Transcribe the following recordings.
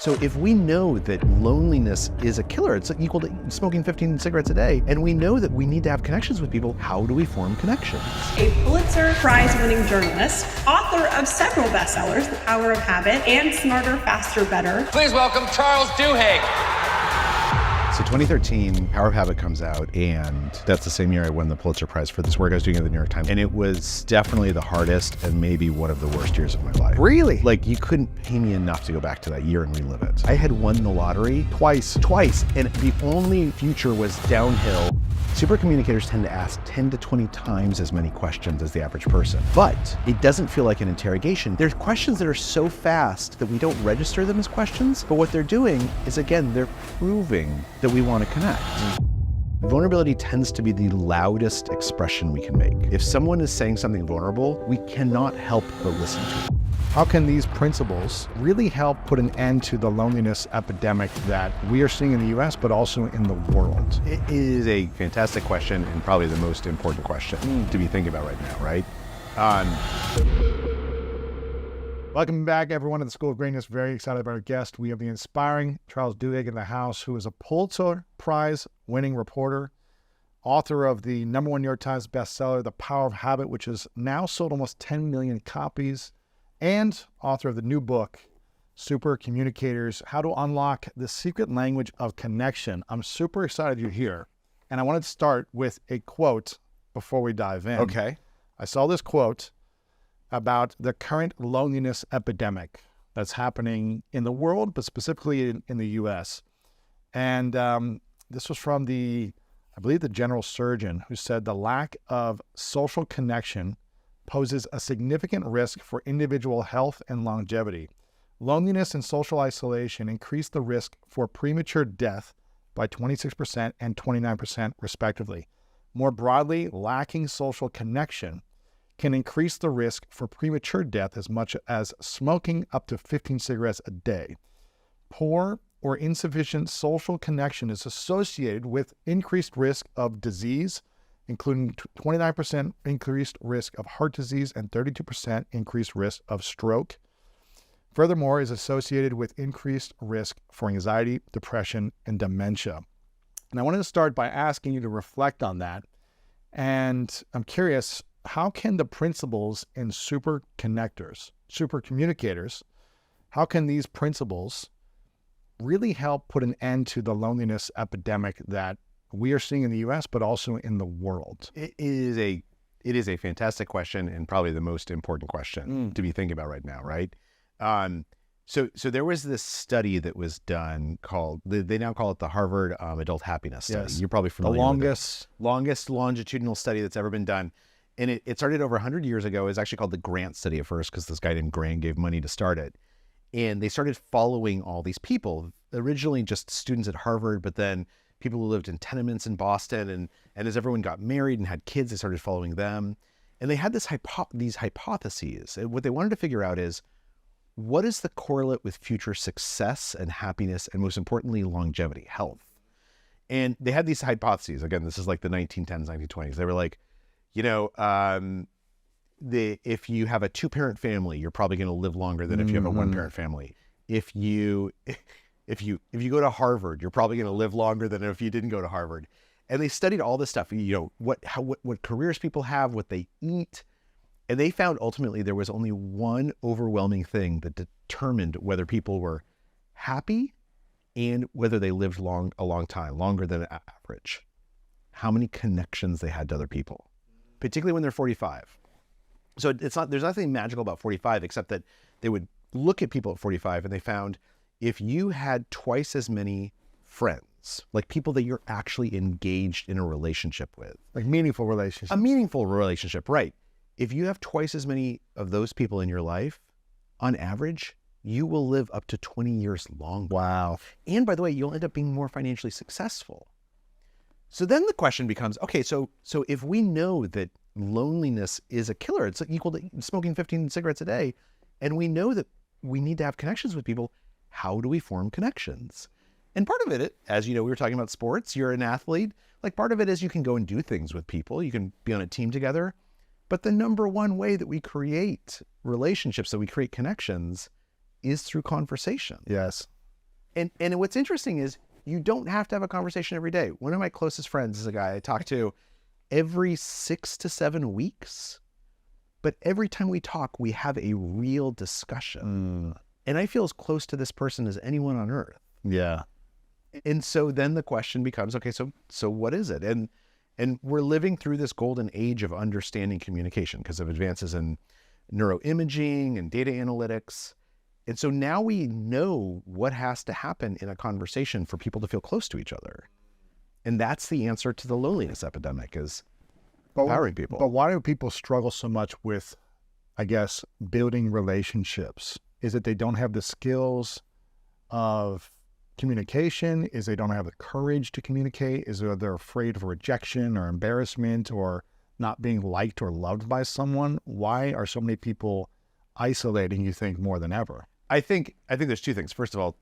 So if we know that loneliness is a killer, it's equal to smoking 15 cigarettes a day, and we know that we need to have connections with people, how do we form connections? A Pulitzer Prize-winning journalist, author of several bestsellers, The Power of Habit and Smarter, Faster, Better. Please welcome Charles Duhigg. So 2013, Power of Habit comes out, and that's the same year I won the Pulitzer Prize for this work I was doing at the New York Times. And it was definitely the hardest and maybe one of the worst years of my life. Really? Like, you couldn't pay me enough to go back to that year and relive it. I had won the lottery twice, and the only future was downhill. Supercommunicators tend to ask 10 to 20 times as many questions as the average person, but it doesn't feel like an interrogation. There's questions that are so fast that we don't register them as questions, but what they're doing is, again, they're proving that we want to connect. Vulnerability tends to be the loudest expression we can make. If someone is saying something vulnerable, we cannot help but listen to it. How can these principles really help put an end to the loneliness epidemic that we are seeing in the US, but also in the world? It is a fantastic question and probably the most important question to be thinking about right now, right? Welcome back, everyone, to the School of Greatness. Very excited about our guest. We have the inspiring Charles Duhigg in the house, who is a Pulitzer Prize-winning reporter, author of the #1 New York Times bestseller, The Power of Habit, which has now sold almost 10 million copies, and author of the new book, Supercommunicators, How to Unlock the Secret Language of Connection. I'm super excited you're here. And I wanted to start with a quote before we dive in. Okay. I saw this quote about the current loneliness epidemic that's happening in the world, but specifically in the US. And this was from I believe the general surgeon, who said the lack of social connection poses a significant risk for individual health and longevity. Loneliness and social isolation increase the risk for premature death by 26% and 29% respectively. More broadly, lacking social connection can increase the risk for premature death as much as smoking up to 15 cigarettes a day. Poor or insufficient social connection is associated with increased risk of disease, including 29% increased risk of heart disease and 32% increased risk of stroke. Furthermore, is associated with increased risk for anxiety, depression, and dementia. And I wanted to start by asking you to reflect on that. And I'm curious, how can the principles in supercommunicators, how can these principles really help put an end to the loneliness epidemic that we are seeing in the US, but also in the world? It is a fantastic question and probably the most important question to be thinking about right now, right? So there was this study that was done called, they now call it the Harvard Adult Happiness Study. Yes. You're probably familiar The with it. Longest longitudinal study that's ever been done. And it started over 100 years ago. It was actually called the Grant Study at first because this guy named Grant gave money to start it. And they started following all these people, originally just students at Harvard, but then people who lived in tenements in Boston. And as everyone got married and had kids, they started following them. And they had these hypotheses. And what they wanted to figure out is, what is the correlate with future success and happiness, and most importantly, longevity, health? And they had these hypotheses. Again, this is like the 1910s, 1920s. They were like, if you have a two-parent family, you're probably going to live longer than if you have a one-parent family. If you go to Harvard, you're probably going to live longer than if you didn't go to Harvard. And they studied all this stuff, what careers people have, what they eat. And they found ultimately there was only one overwhelming thing that determined whether people were happy and whether they lived a long time, longer than average. How many connections they had to other people, particularly when they're 45. So there's nothing magical about 45, except that they would look at people at 45 and they found if you had twice as many friends, like people that you're actually engaged in a relationship with. Like meaningful relationships. A meaningful relationship, right. If you have twice as many of those people in your life, on average, you will live up to 20 years longer. Wow. And by the way, you'll end up being more financially successful. So then the question becomes, okay, so if we know that loneliness is a killer, it's equal to smoking 15 cigarettes a day, and we know that we need to have connections with people, how do we form connections? And part of it, as you know, we were talking about sports, you're an athlete, like part of it is you can go and do things with people, you can be on a team together, but the number one way that we create relationships, that we create connections, is through conversation. Yes. And what's interesting is you don't have to have a conversation every day. One of my closest friends is a guy I talk to every 6 to 7 weeks. But every time we talk, we have a real discussion. And I feel as close to this person as anyone on earth. Yeah. And so then the question becomes, okay, so what is it? And we're living through this golden age of understanding communication because of advances in neuroimaging and data analytics. And so now we know what has to happen in a conversation for people to feel close to each other. And that's the answer to the loneliness epidemic, is empowering people. But why do people struggle so much with, I guess, building relationships? Is it they don't have the skills of communication? Is they don't have the courage to communicate? Is it they're afraid of rejection or embarrassment or not being liked or loved by someone? Why are so many people isolating, you think, more than ever? I think there's two things. First of all,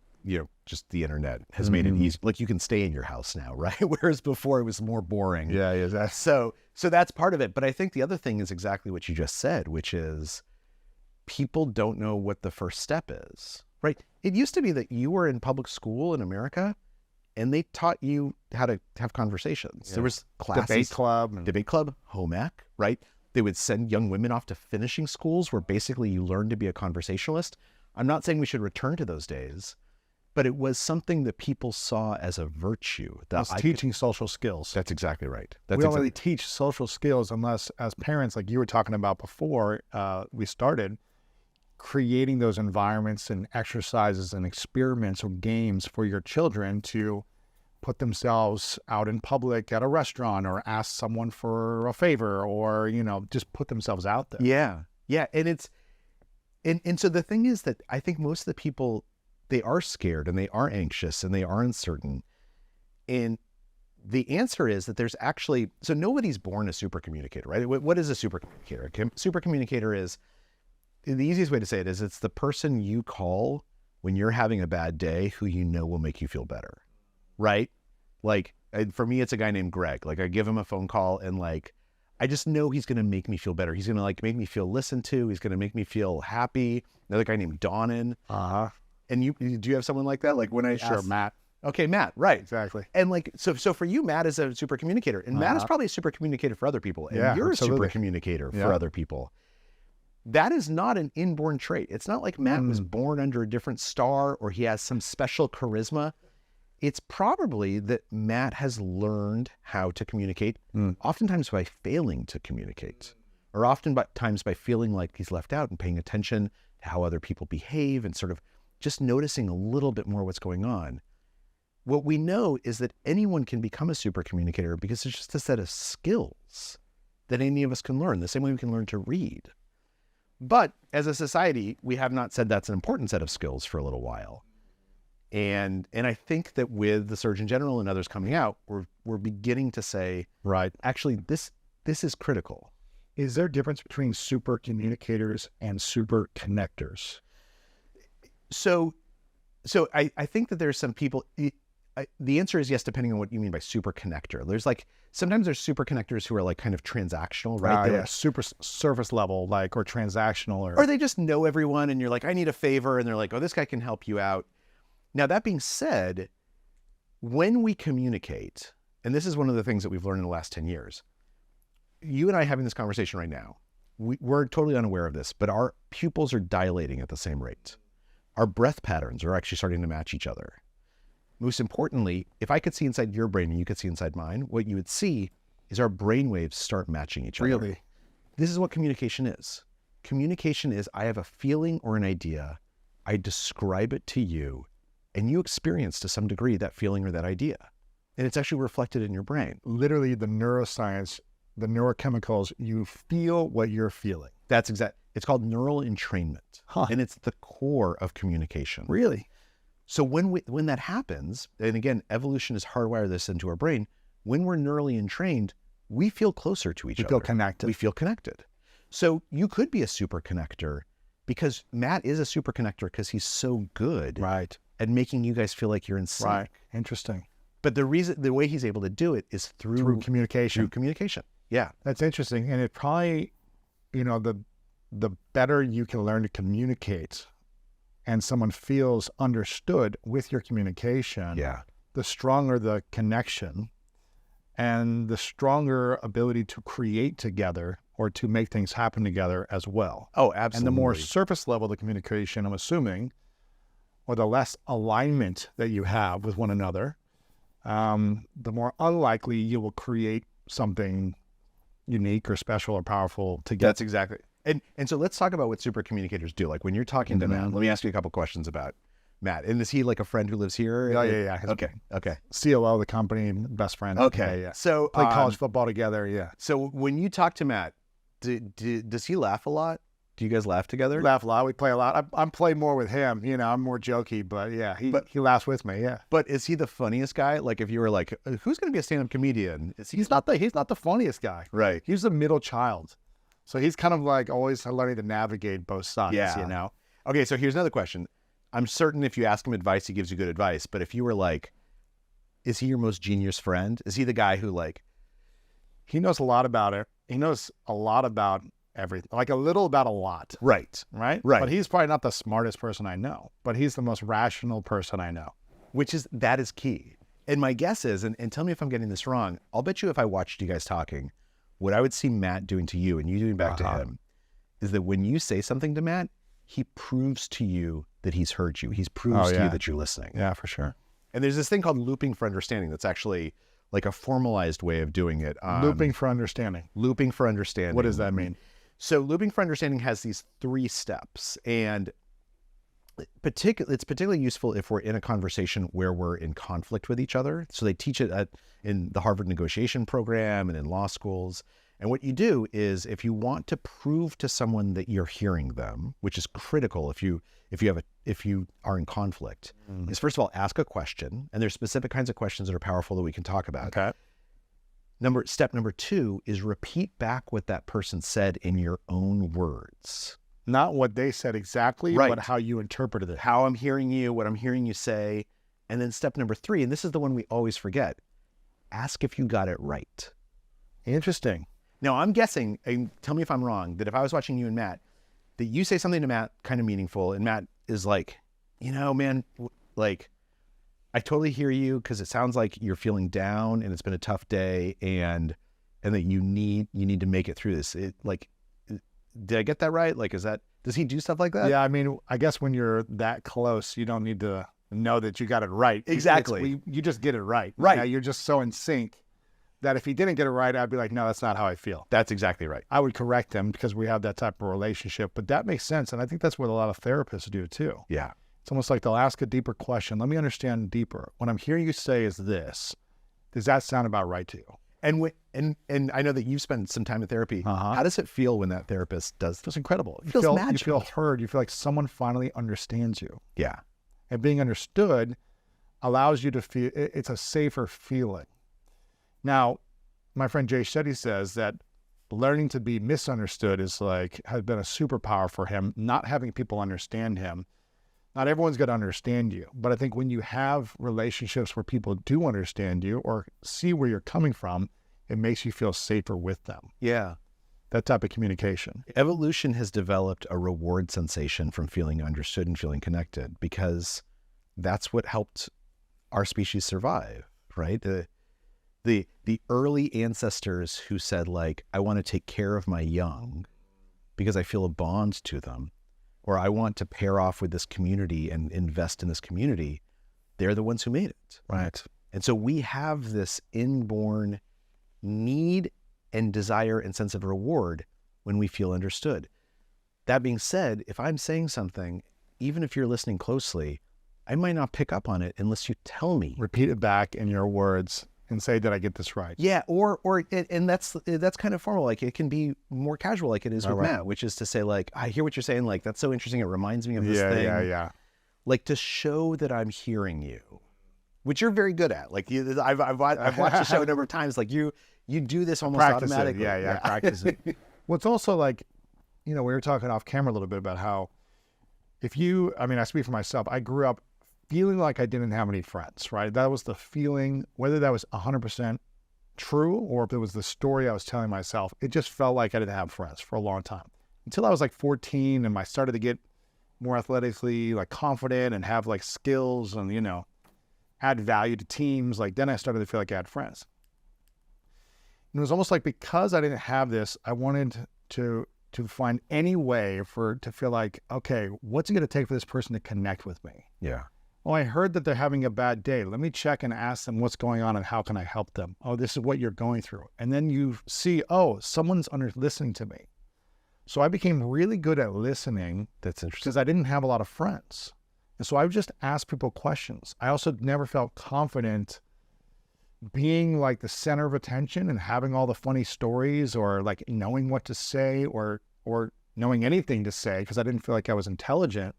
just the internet has made it easy. Like, you can stay in your house now, right? Whereas before it was more boring. Yeah. So that's part of it. But I think the other thing is exactly what you just said, which is people don't know what the first step is, right? It used to be that you were in public school in America and they taught you how to have conversations. Yeah. There was classes. Debate club, home ec, right? They would send young women off to finishing schools where basically you learned to be a conversationalist. I'm not saying we should return to those days, but it was something that people saw as a virtue. It's teaching social skills. That's exactly right. We don't really teach social skills unless, as parents, like you were talking about before we started, creating those environments and exercises and experiments or games for your children to put themselves out in public at a restaurant or ask someone for a favor or, just put themselves out there. Yeah. And so the thing is that I think most of the people, they are scared and they are anxious and they are uncertain. And the answer is that there's actually, so nobody's born a super communicator, right? What is a super communicator? Super communicator is, the easiest way to say it is, it's the person you call when you're having a bad day who you know will make you feel better, right? Like, for me, it's a guy named Greg. Like, I give him a phone call and I just know he's going to make me feel better. He's going to make me feel listened to. He's going to make me feel happy. Another guy named Donnan. And do you have someone like that? Like when I Sure, Matt. Okay, Matt, right. Exactly. And so for you, Matt is a super communicator. And Matt is probably a super communicator for other people. And you're absolutely. a super communicator for other people. That is not an inborn trait. It's not like Matt was born under a different star or he has some special charisma. It's probably that Matt has learned how to communicate, oftentimes by failing to communicate, or oftentimes by feeling like he's left out and paying attention to how other people behave and sort of just noticing a little bit more what's going on. What we know is that anyone can become a super communicator because it's just a set of skills that any of us can learn, the same way we can learn to read. But as a society, we have not said that's an important set of skills for a little while. And I think that with the Surgeon General and others coming out, we're beginning to say, right, actually, this is critical. Is there a difference between super communicators and super connectors? So I think that there's some people, the answer is yes, depending on what you mean by super connector. There's sometimes there's super connectors who are kind of transactional, right? Super surface level, or transactional. Or they just know everyone and you're like, I need a favor. And they're like, oh, this guy can help you out. Now, that being said, when we communicate, and this is one of the things that we've learned in the last 10 years, you and I having this conversation right now, we're totally unaware of this, but our pupils are dilating at the same rate. Our breath patterns are actually starting to match each other. Most importantly, if I could see inside your brain and you could see inside mine, what you would see is our brain waves start matching each other. Really? This is what communication is. Communication is, I have a feeling or an idea, I describe it to you, and you experience to some degree that feeling or that idea. And it's actually reflected in your brain. Literally the neuroscience, the neurochemicals, you feel what you're feeling. That's exact. It's called neural entrainment. And it's the core of communication. Really? So when that happens, and again, evolution has hardwired this into our brain, when we're neurally entrained, we feel closer to each other. We feel connected. We feel connected. So you could be a super connector because Matt is a super connector because he's so good at making you guys feel like you're in sync. Right. Interesting. But the way he's able to do it is through communication. Through communication. Yeah. That's interesting. And it probably, the better you can learn to communicate and someone feels understood with your communication, Yeah. the stronger the connection and the stronger ability to create together or to make things happen together as well. Oh, And absolutely. the more surface level the communication, I'm assuming, or the less alignment that you have with one another, the more unlikely you will create something unique or special or powerful together. That's exactly. And so let's talk about what super communicators do. Like when you're talking to Matt, let me ask you a couple questions about Matt. And is he like a friend who lives here? Yeah. His Okay. COO of the company, best friend. Okay. Yeah. So Play college football together. Yeah. So when you talk to Matt, does he laugh a lot? Do you guys laugh together? We laugh a lot. We play a lot. I'm playing more with him. You know, I'm more jokey, but yeah, he laughs with me. Yeah. But is he the funniest guy? Like if you were like, who's going to be a stand-up comedian? He's not the funniest guy. Right. He's the middle child. So he's kind of like always learning to navigate both sides, Yeah. you know? Okay, so here's another question. I'm certain if you ask him advice, he gives you good advice. But if you were like, is he your most genius friend? Is he the guy who like... He knows a lot about it. He knows a lot about everything, like a little about a lot. Right. Right? Right. But he's probably not the smartest person I know, but he's the most rational person I know. That is key. And my guess is, and tell me if I'm getting this wrong, I'll bet you if I watched you guys talking, what I would see Matt doing to you and you doing back to him is that when you say something to Matt, he proves to you that he's heard you. He proves to you that you're listening. Yeah, for sure. And there's this thing called looping for understanding that's actually like a formalized way of doing it. Looping for understanding. Looping for understanding. What does that mean? So looping for understanding has these 3 steps, and it's particularly useful if we're in a conversation where we're in conflict with each other. So they teach it in the Harvard negotiation program and in law schools. And what you do is if you want to prove to someone that you're hearing them, which is critical if you are in conflict, is first of all, ask a question. And there's specific kinds of questions that are powerful that we can talk about. Okay. Step number 2 is repeat back what that person said in your own words. Not what they said exactly, Right. but how you interpreted it. How I'm hearing you, what I'm hearing you say. And then step number 3, and this is the one we always forget, ask if you got it right. Interesting. Now, I'm guessing, and tell me if I'm wrong, that if I was watching you and Matt, that you say something to Matt kind of meaningful, and Matt is like, you know, man, like, I totally hear you because it sounds like you're feeling down and it's been a tough day, and that you need to make it through this. Did I get that right? Like, does he do stuff like that? Yeah, I mean, I guess when you're that close, you don't need to know that you got it right. Exactly. You just get it right. Right. Yeah, you're just so in sync that if he didn't get it right, I'd be like, no, that's not how I feel. That's exactly right. I would correct him because we have that type of relationship, but that makes sense. And I think that's what a lot of therapists do too. Yeah. It's almost like they'll ask a deeper question. Let me understand deeper. What I'm hearing you say is this. Does that sound about right to you? And I know that you've spent some time in therapy. How does it feel when that therapist does? It feels incredible. It feels magical. You feel heard. You feel like someone finally understands you. Yeah. And being understood allows you to feel, it's a safer feeling. Now, my friend Jay Shetty says that learning to be misunderstood has been a superpower for him, not having people understand him. Not everyone's going to understand you, but I think when you have relationships where people do understand you or see where you're coming from, it makes you feel safer with them. Yeah. That type of communication. Evolution has developed a reward sensation from feeling understood and feeling connected because that's what helped our species survive, right? The early ancestors who said, like, I want to take care of my young because I feel a bond to them, or I want to pair off with this community and invest in this community, they're the ones who made it. Right. And so we have this inborn need and desire and sense of reward when we feel understood. That being said, if I'm saying something, even if you're listening closely, I might not pick up on it unless you tell me. Repeat it back in your words and say, did I get this right? Yeah, and that's kind of formal. Like, it can be more casual, like it is with Matt, which is to say, like, I hear what you're saying. Like, that's so interesting. It reminds me of this thing. Yeah. Like, to show that I'm hearing you, which you're very good at. Like, I've watched the show a number of times. Like, you do this almost Practice automatically. it. Yeah. Practice it. Well, it's also like, we were talking off camera a little bit about how I speak for myself. I grew up feeling like I didn't have any friends, right? That was the feeling, whether that was 100% true or if it was the story I was telling myself, it just felt like I didn't have friends for a long time. Until I was like 14 and I started to get more athletically like confident and have like skills and, you know, add value to teams, like then I started to feel like I had friends. And it was almost like because I didn't have this, I wanted to find any way to feel like, okay, what's it going to take for this person to connect with me? Yeah. Oh, I heard that they're having a bad day. Let me check and ask them what's going on and how can I help them? Oh, this is what you're going through. And then you see, oh, someone's listening to me. So I became really good at listening. That's interesting. Because I didn't have a lot of friends. And so I would just ask people questions. I also never felt confident being like the center of attention and having all the funny stories or like knowing what to say or knowing anything to say because I didn't feel like I was intelligent.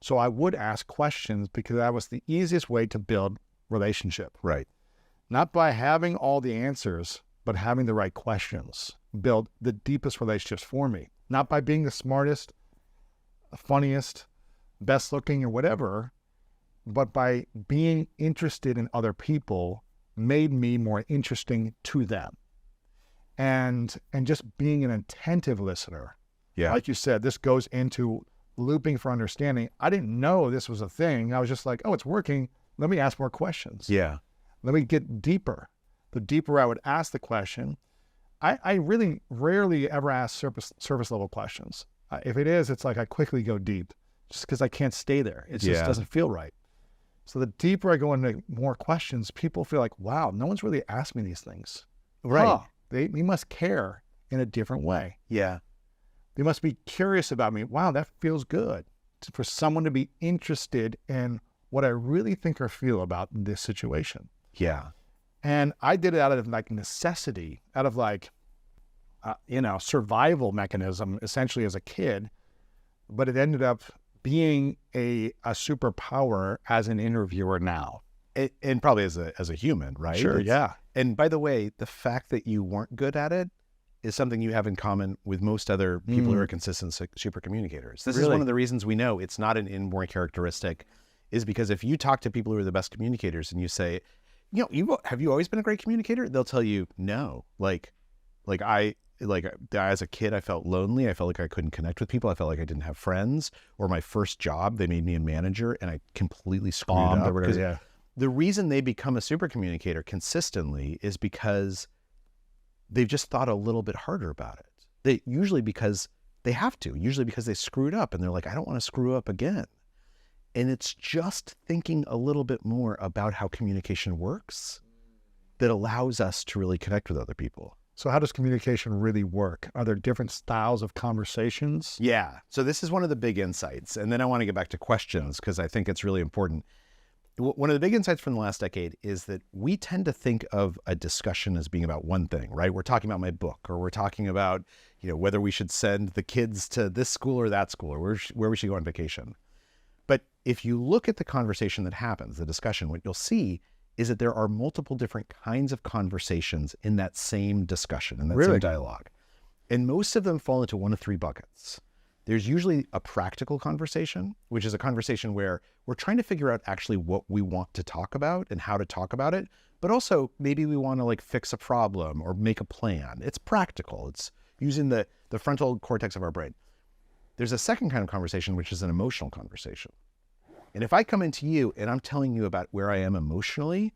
So I would ask questions because that was the easiest way to build relationship. Right. Not by having all the answers, but having the right questions build the deepest relationships for me. Not by being the smartest, funniest, best looking or whatever, but by being interested in other people made me more interesting to them. And just being an attentive listener. Yeah. Like you said, this goes into looping for understanding. I didn't know this was a thing. I was just like, oh, it's working. Let me ask more questions. Yeah. Let me get deeper. The deeper I would ask the question, I really rarely ever ask surface level questions. If it is, it's like I quickly go deep just because I can't stay there. It just doesn't feel right. So the deeper I go into more questions, people feel like, wow, no one's really asked me these things. Right. Huh, they must care in a different way. Yeah. They must be curious about me. Wow, that feels good for someone to be interested in what I really think or feel about this situation. Yeah. And I did it out of like necessity, out of like, survival mechanism, essentially as a kid. But it ended up being a superpower as an interviewer now. And probably as a human, right? Sure, yeah. And by the way, the fact that you weren't good at it is something you have in common with most other people who are consistent super communicators. This is one of the reasons we know it's not an inborn characteristic, is because if you talk to people who are the best communicators and you say, have you always been a great communicator? They'll tell you no. As a kid, I felt lonely. I felt like I couldn't connect with people. I felt like I didn't have friends. Or my first job, they made me a manager and I completely screwed up. Yeah. The reason they become a super communicator consistently is because they've just thought a little bit harder about it. Usually because they have to, usually because they screwed up and they're like, I don't want to screw up again. And it's just thinking a little bit more about how communication works that allows us to really connect with other people. So how does communication really work? Are there different styles of conversations? Yeah. So this is one of the big insights. And then I want to get back to questions because I think it's really important. One of the big insights from the last decade is that we tend to think of a discussion as being about one thing, right? We're talking about my book, or we're talking about, whether we should send the kids to this school or that school, or where we should go on vacation. But if you look at the conversation that happens, the discussion, what you'll see is that there are multiple different kinds of conversations in that same discussion, in that same dialogue. And most of them fall into one of three buckets. There's usually a practical conversation, which is a conversation where we're trying to figure out actually what we want to talk about and how to talk about it, but also maybe we want to fix a problem or make a plan. It's practical. It's using the frontal cortex of our brain. There's a second kind of conversation, which is an emotional conversation. And if I come into you and I'm telling you about where I am emotionally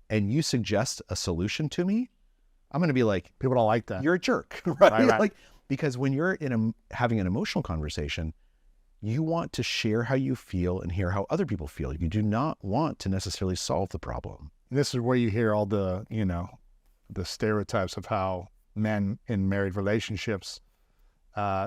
and you suggest a solution to me, I'm going to be like, people don't like that. You're a jerk, right? Right. Because when you're having an emotional conversation, you want to share how you feel and hear how other people feel. You do not want to necessarily solve the problem. This is where you hear all the, the stereotypes of how men in married relationships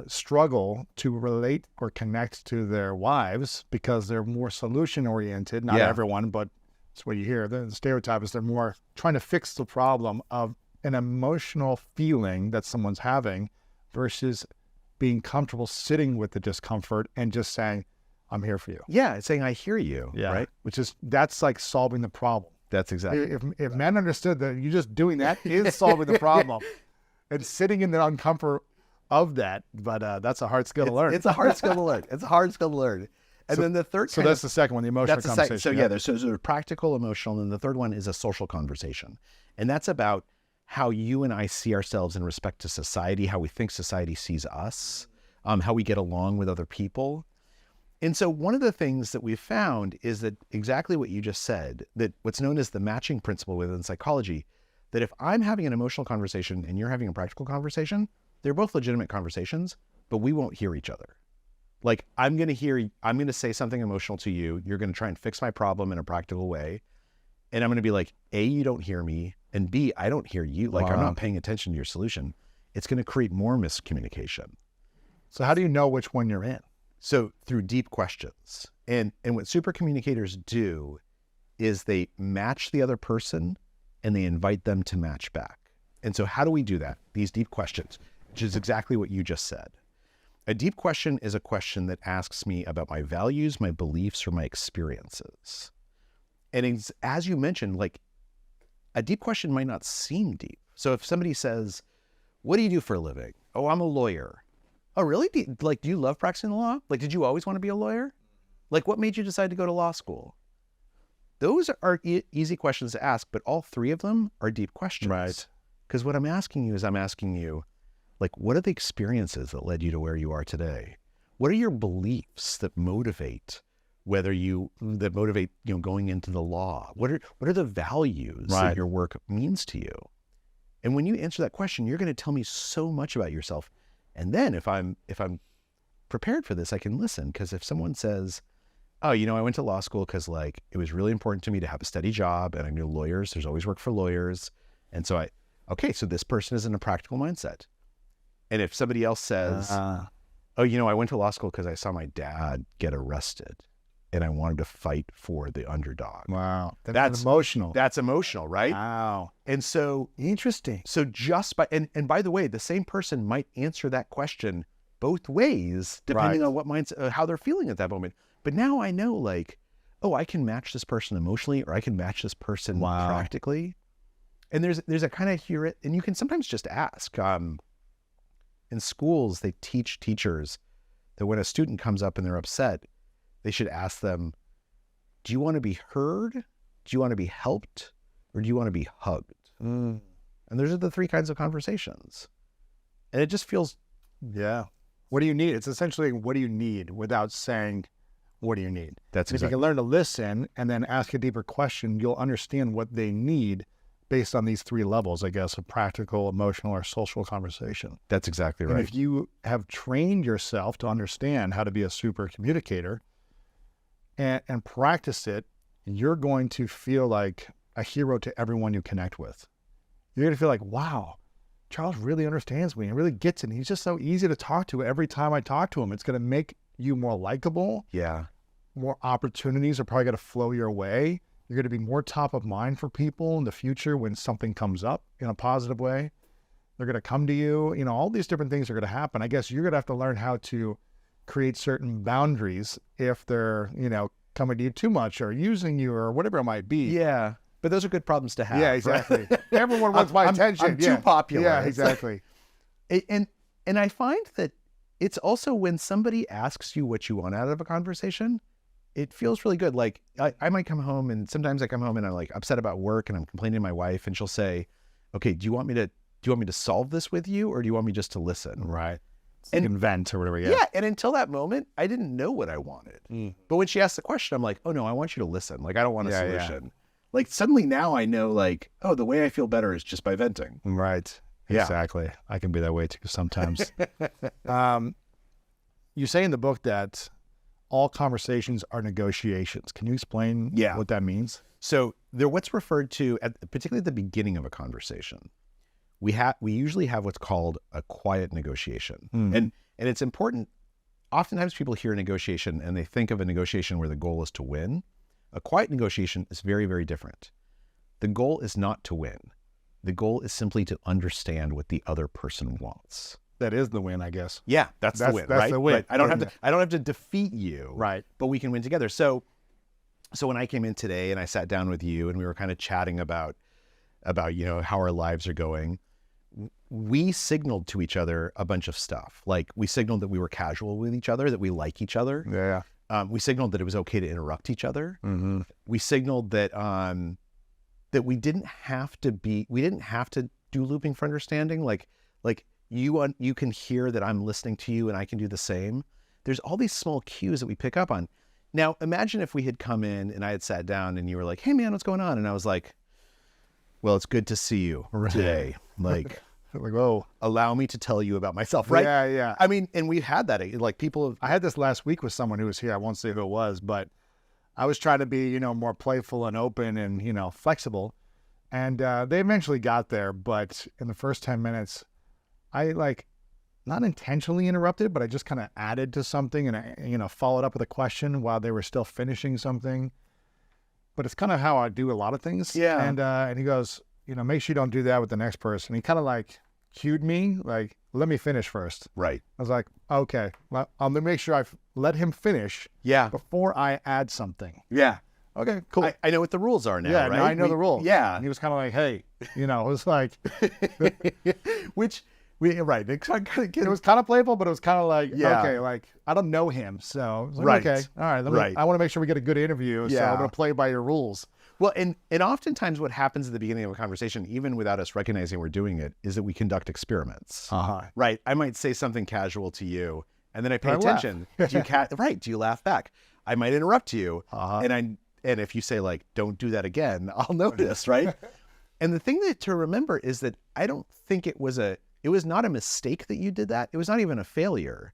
struggle to relate or connect to their wives because they're more solution oriented. Not everyone, but it's what you hear. The stereotype is they're more trying to fix the problem of an emotional feeling that someone's having versus being comfortable sitting with the discomfort and just saying, I'm here for you. Yeah, it's saying, I hear you, right? That's like solving the problem. That's exactly. If men understood that you just doing that is solving the problem and sitting in the uncomfort of that, but that's a hard skill to learn. It's a hard skill to learn. It's a hard skill to learn. And then the third So that's the second one, the emotional conversation. So there's a practical, emotional, and the third one is a social conversation. And that's about how you and I see ourselves in respect to society, how we think society sees us, how we get along with other people. And so one of the things that we've found is that exactly what you just said, that what's known as the matching principle within psychology, that if I'm having an emotional conversation and you're having a practical conversation, they're both legitimate conversations, but we won't hear each other. Like I'm going to say something emotional to you. You're going to try and fix my problem in a practical way. And I'm going to be like, A, you don't hear me. And B, I don't hear you. Like I'm not paying attention to your solution. It's going to create more miscommunication. So how do you know which one you're in? So through deep questions. And what supercommunicators do is they match the other person and they invite them to match back. And so how do we do that? These deep questions, which is exactly what you just said. A deep question is a question that asks me about my values, my beliefs, or my experiences. And as you mentioned, like a deep question might not seem deep. So if somebody says, what do you do for a living? Oh, I'm a lawyer. Oh, really? Do you love practicing the law? Like, did you always want to be a lawyer? Like, what made you decide to go to law school? Those are easy questions to ask, but all three of them are deep questions. Right. Because what I'm asking you, like, what are the experiences that led you to where you are today? What are your beliefs that motivate going into the law? What are the values that your work means to you? And when you answer that question, you're going to tell me so much about yourself. And then if I'm prepared for this, I can listen. Because if someone says, oh, I went to law school because like it was really important to me to have a steady job, and I knew lawyers, there's always work for lawyers. And so so this person is in a practical mindset. And if somebody else says, I went to law school because I saw my dad get arrested and I wanted to fight for the underdog. Wow. That's emotional. That's emotional, right? Wow. And so interesting. So just and by the way, the same person might answer that question both ways, depending on what how they're feeling at that moment. But now I know, like, oh, I can match this person emotionally, or I can match this person practically. And there's a kind of hear it, and you can sometimes just ask. In schools, they teach teachers that when a student comes up and they're upset, they should ask them, do you want to be heard? Do you want to be helped? Or do you want to be hugged? And those are the three kinds of conversations. And it just feels... Yeah. What do you need? It's essentially, what do you need without saying, what do you need? That's exactly. If you can learn to listen and then ask a deeper question, you'll understand what they need based on these three levels, I guess, of practical, emotional, or social conversation. That's exactly right. And if you have trained yourself to understand how to be a super communicator and practice it, you're going to feel like a hero to everyone you connect with. You're going to feel like, wow, Charles really understands me and really gets it. And he's just so easy to talk to every time I talk to him. It's going to make you more likable. Yeah. More opportunities are probably going to flow your way. You're going to be more top of mind for people in the future when something comes up in a positive way. They're going to come to you. All these different things are going to happen. I guess you're going to have to learn how to create certain boundaries if they're, coming to you too much or using you or whatever it might be. Yeah. But those are good problems to have. Yeah, exactly. Right? Everyone wants my attention. I'm too popular. Yeah, exactly. And I find that it's also when somebody asks you what you want out of a conversation, it feels really good. Like I might come home, and sometimes I come home and I'm like upset about work and I'm complaining to my wife, and she'll say, okay, do you want me to solve this with you, or do you want me just to listen? Right. And vent or whatever. Yeah. And until that moment, I didn't know what I wanted. But when she asked the question, I'm like, oh no, I want you to listen. Like, I don't want a solution. Yeah. Like suddenly now I know, like, oh, the way I feel better is just by venting. Right. Yeah. Exactly. I can be that way too sometimes. You say in the book that all conversations are negotiations. Can you explain what that means? So they're what's referred to, particularly at the beginning of a conversation. We usually have what's called a quiet negotiation. And it's important. Oftentimes people hear negotiation and they think of a negotiation where the goal is to win. A quiet negotiation is very, very different. The goal is not to win. The goal is simply to understand what the other person wants. That is the win, I guess. Yeah, that's the win, right? That's the win. But I don't have to defeat you. Right. But we can win together. So when I came in today and I sat down with you and we were kind of chatting about how our lives are going, we signaled to each other a bunch of stuff. Like we signaled that we were casual with each other, that we like each other. Yeah. We signaled that it was okay to interrupt each other. Mm-hmm. We signaled that that we didn't have to do looping for understanding. Like you can hear that I'm listening to you and I can do the same. there's all these small cues that we pick up on. Now, imagine if we had come in and I had sat down and you were like, hey man, what's going on? And I was like, well, it's good to see you today. Like, whoa, allow me to tell you about myself, right? Yeah. I mean, and we've had that, like people. I had this last week with someone who was here. I won't say who it was, but I was trying to be, more playful and open and, flexible. And they eventually got there. But in the first 10 minutes, I not intentionally interrupted, but I just kind of added to something and I, followed up with a question while they were still finishing something. But it's kind of how I do a lot of things. Yeah. And he goes, make sure you don't do that with the next person. He kind of cued me, let me finish first. Right. I was like, okay, well, I'm gonna make sure I let him finish. Yeah. Before I add something. Yeah. Okay, cool. I know what the rules are now. Yeah, right? now I know the rules. Yeah. And he was kind of like, hey, it was like, right. it was kind of playful, but it was kind of like, Yeah. okay, I don't know him, so I was like, Right. okay, all right, I want to make sure we get a good interview, so Yeah. I'm gonna play by your rules. Well, and oftentimes what happens at the beginning of a conversation, even without us recognizing we're doing it, is that we conduct experiments. Right. I might say something casual to you, and then I pay attention. Do you Do you laugh back? I might interrupt you, and if you say don't do that again, I'll notice, right? And the thing to remember is that I don't think it was not a mistake that you did that. It was not even a failure.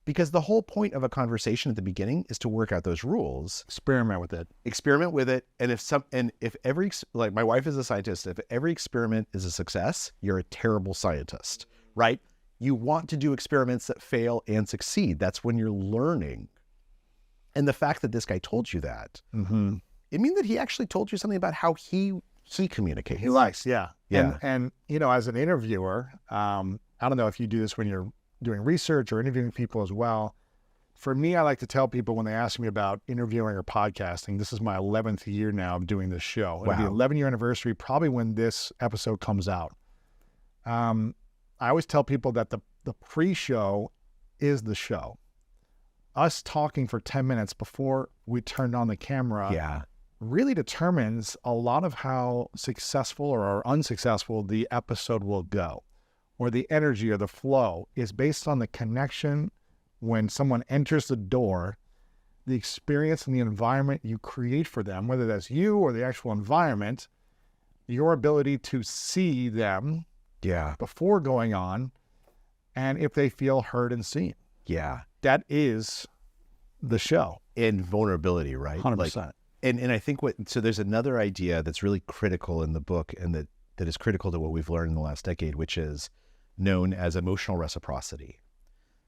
Because the whole point of a conversation at the beginning is to work out those rules. Experiment with it. And if every, my wife is a scientist, if every experiment is a success, you're a terrible scientist, right? You want to do experiments that fail and succeed. That's when you're learning. And the fact that this guy told you that, it means that he actually told you something about how he communicates. He likes, yeah. Yeah. And as an interviewer, I don't know if you do this when you're doing research or interviewing people as well. For me, I like to tell people when they ask me about interviewing or podcasting, this is my 11th year now of doing this show. It'll be 11-year anniversary, probably when this episode comes out. I always tell people that the pre-show is the show. Us talking for 10 minutes before we turned on the camera really determines a lot of how successful or unsuccessful the episode will go. Or the energy or the flow is based on the connection when someone enters the door, the experience and the environment you create for them, whether that's you or the actual environment, your ability to see them before going on, and if they feel heard and seen. Yeah. That is the show. And vulnerability, right? 100%. And I think so there's another idea that's really critical in the book and that is critical to what we've learned in the last decade, which is known as emotional reciprocity.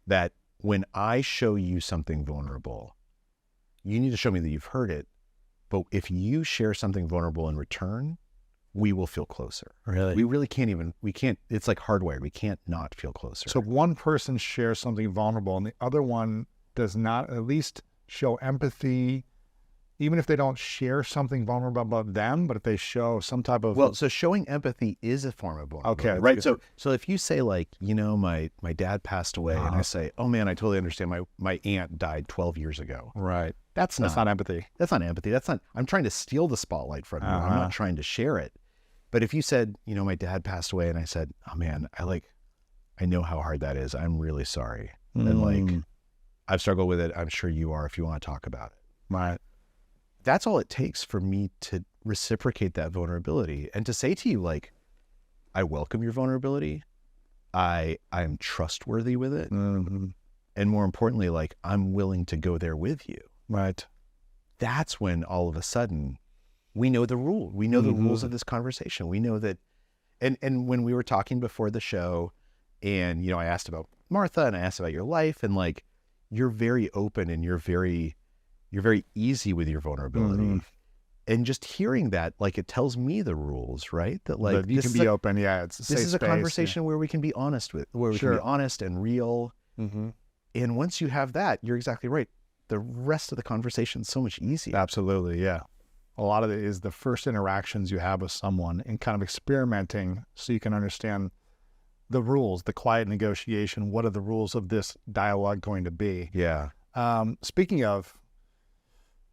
That when I show you something vulnerable, you need to show me that you've heard it. But if you share something vulnerable in return, we will feel closer. Really? We really can't, it's like hardwired. We can't not feel closer. So one person shares something vulnerable and the other one does not at least show empathy, even if they don't share something vulnerable about them, but if they show some type of... Well, so showing empathy is a form of vulnerability. Okay. Right. Good. So if you say my dad passed away and I say, oh man, I totally understand. My aunt died 12 years ago. Right. That's not empathy. That's not empathy. I'm trying to steal the spotlight from you. I'm not trying to share it. But if you said, my dad passed away and I said, oh man, I know how hard that is. I'm really sorry. And I've struggled with it. I'm sure you are if you want to talk about it. Right. That's all it takes for me to reciprocate that vulnerability and to say to you, I welcome your vulnerability. I'm trustworthy with it. And more importantly, I'm willing to go there with you. Right. That's when all of a sudden we know the rule. We know the rules of this conversation. We know that. And when we were talking before the show and, I asked about Martha and I asked about your life and you're very open and you're very easy with your vulnerability. And just hearing that, it tells me the rules, right? That you can be open. Yeah. It's a safe this is a space, conversation where we can be honest where we can be honest and real. And once you have that, you're exactly right. The rest of the conversation is so much easier. Absolutely. Yeah. A lot of it is the first interactions you have with someone and kind of experimenting so you can understand the rules, the quiet negotiation. What are the rules of this dialogue going to be? Yeah. Speaking of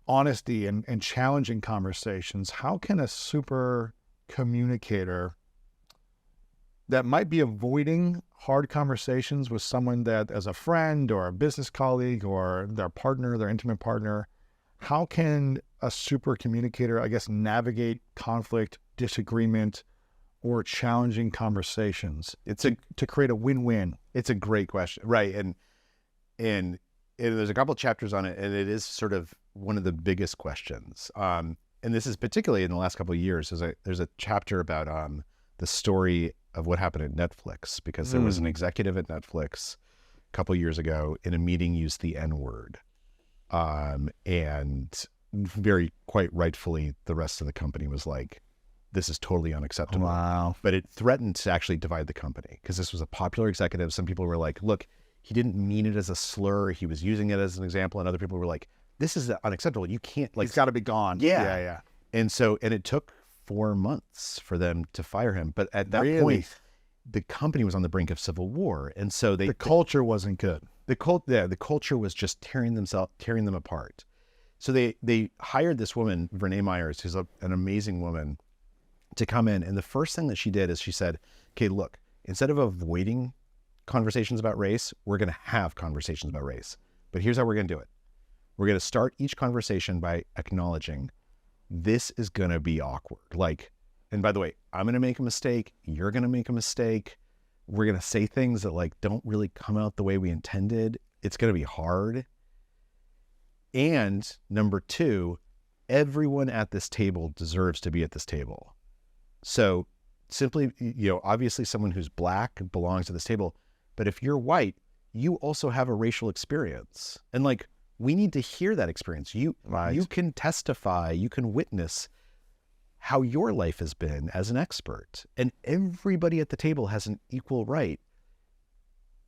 honesty and challenging conversations, how can a super communicator that might be avoiding hard conversations with someone that, as a friend or a business colleague or their partner, their intimate partner, how can a super communicator, I guess, navigate conflict, disagreement, or challenging conversations to create a win-win? It's a great question. Right. And there's a couple of chapters on it, and it is sort of one of the biggest questions. And this is particularly in the last couple of years. There's a chapter about the story of what happened at Netflix, because there was an executive at Netflix a couple of years ago in a meeting used the N-word. And very quite rightfully, the rest of the company was like, this is totally unacceptable. Wow. But it threatened to actually divide the company, because this was a popular executive. Some people were like, look, he didn't mean it as a slur. He was using it as an example. And other people were like, this is unacceptable. You can't, like, He's got to be gone. Yeah. And it took 4 months for them to fire him. But at that point, the company was on the brink of civil war. And so the culture wasn't good. The culture was just tearing them apart. So they hired this woman, Vernee Myers, who's an amazing woman, to come in. And the first thing that she did is she said, okay, look, instead of avoiding conversations about race, we're going to have conversations about race. But here's how we're going to do it. We're going to start each conversation by acknowledging this is going to be awkward. Like, and by the way, I'm going to make a mistake. You're going to make a mistake. We're going to say things that, like, don't really come out the way we intended. It's going to be hard. And number two, everyone at this table deserves to be at this table. So simply, obviously someone who's Black belongs to this table, but if you're white, you also have a racial experience. And, like, we need to hear that experience. You can testify, you can witness how your life has been as an expert. And everybody at the table has an equal right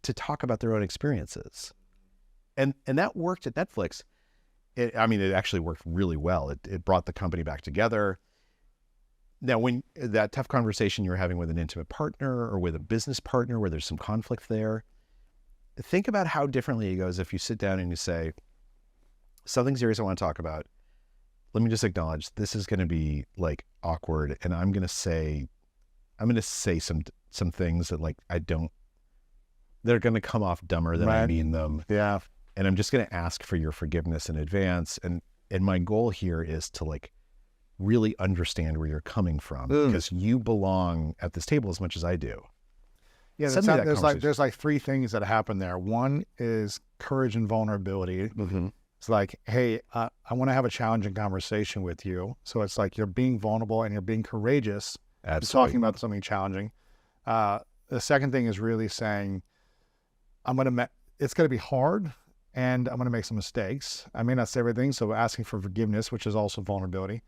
to talk about their own experiences. And that worked at Netflix. It actually worked really well. It brought the company back together. Now, when that tough conversation you're having with an intimate partner or with a business partner where there's some conflict there, think about how differently it goes if you sit down and you say, something serious I want to talk about. Let me just acknowledge this is going to be, like, awkward, and I'm going to say some things that, like, they're going to come off dumber than I mean them. Yeah. And I'm just going to ask for your forgiveness in advance. And my goal here is to, like, really understand where you're coming from, because you belong at this table as much as I do. Yeah, there's like three things that happen there. One is courage and vulnerability. Mm-hmm. It's like, hey, I want to have a challenging conversation with you. So it's like you're being vulnerable and you're being courageous. Absolutely. Talking about something challenging. The second thing is really saying, it's going to be hard and I'm going to make some mistakes. I may not say everything, so asking for forgiveness, which is also vulnerability.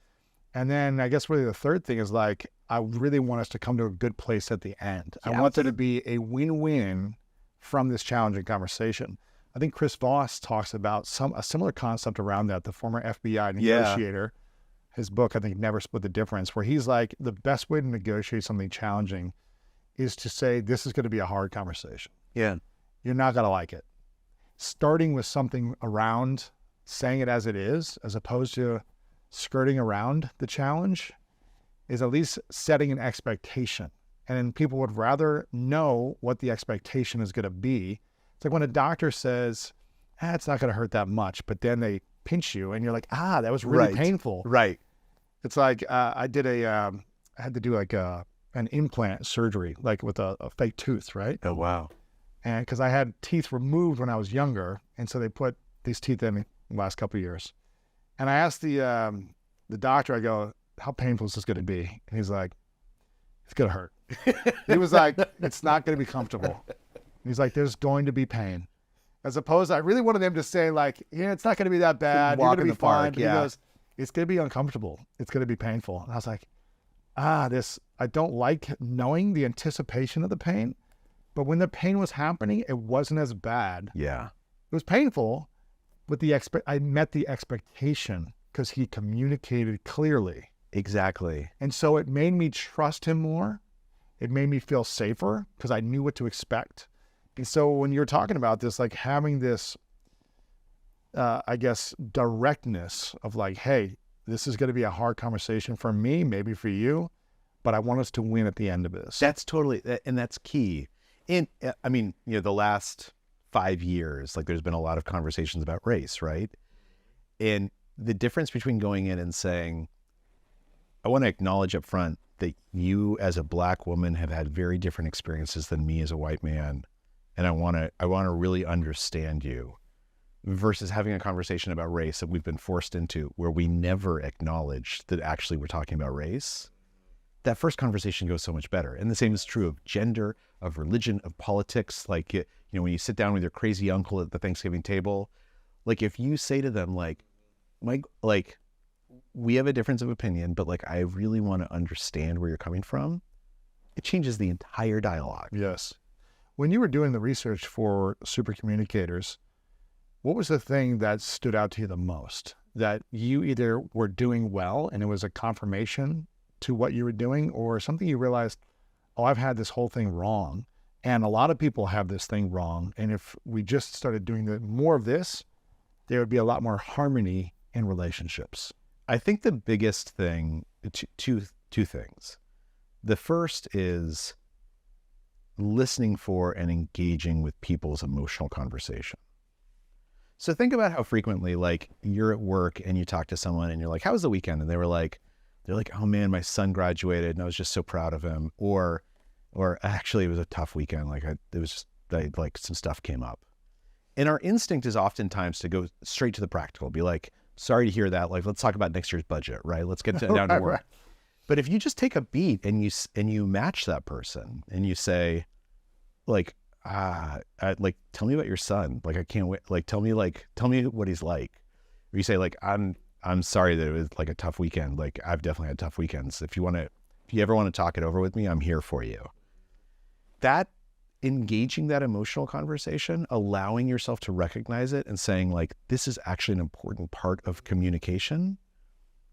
And then I guess really the third thing is, like, I really want us to come to a good place at the end. Yeah. I want there to be a win-win from this challenging conversation. I think Chris Voss talks about a similar concept around that, the former FBI negotiator. His book, I think, Never Split the Difference, where he's like, the best way to negotiate something challenging is to say, this is going to be a hard conversation. Yeah. You're not going to like it. Starting with something around, saying it as it is, as opposed to skirting around the challenge, is at least setting an expectation. And then people would rather know what the expectation is going to be. It's like when a doctor says, it's not going to hurt that much, but then they pinch you and you're like, that was really painful. Right. It's like I had to do like an implant surgery, like with a fake tooth, right? Oh, wow. And because I had teeth removed when I was younger, and so they put these teeth in the last couple of years. And I asked the doctor, I go, how painful is this going to be? And he's like, it's going to hurt. He was like, it's not going to be comfortable. He's like, there's going to be pain. As opposed to, I really wanted them to say, like, it's not going to be that bad. You're going to be fine. But he goes, it's going to be uncomfortable. It's going to be painful. And I was like, I don't like knowing the anticipation of the pain. But when the pain was happening, it wasn't as bad. Yeah. It was painful, but I met the expectation because he communicated clearly. Exactly. And so it made me trust him more. It made me feel safer because I knew what to expect. And so when you're talking about this, like having this, I guess, directness of like, hey, this is going to be a hard conversation for me, maybe for you, but I want us to win at the end of this. That's totally, and that's key. I mean, the last 5 years, like there's been a lot of conversations about race, right? And the difference between going in and saying, I want to acknowledge up front that you as a Black woman have had very different experiences than me as a white man. And I want to really understand you, versus having a conversation about race that we've been forced into where we never acknowledge that actually we're talking about race. That first conversation goes so much better. And the same is true of gender, of religion, of politics. Like, when you sit down with your crazy uncle at the Thanksgiving table, like if you say to them, like, Mike, like, we have a difference of opinion, but like, I really want to understand where you're coming from. It changes the entire dialogue. Yes. When you were doing the research for Supercommunicators, what was the thing that stood out to you the most? That you either were doing well and it was a confirmation to what you were doing, or something you realized, oh, I've had this whole thing wrong. And a lot of people have this thing wrong. And if we just started doing more of this, there would be a lot more harmony in relationships. I think the biggest thing, two things. The first is listening for and engaging with people's emotional conversation. So think about how frequently, like, you're at work and you talk to someone and you're like, how was the weekend? And they're like, oh man, my son graduated and I was just so proud of him. Or actually it was a tough weekend. Like some stuff came up. And our instinct is oftentimes to go straight to the practical, be like, sorry to hear that. Like, let's talk about next year's budget, right? Let's get down to work. Right. But if you just take a beat and you match that person and you say, like, tell me about your son. Like, I can't wait. Like, tell me what he's like. Or you say, like, I'm sorry that it was like a tough weekend. Like, I've definitely had tough weekends. If you ever want to talk it over with me, I'm here for you. That engaging that emotional conversation, allowing yourself to recognize it and saying, like, this is actually an important part of communication.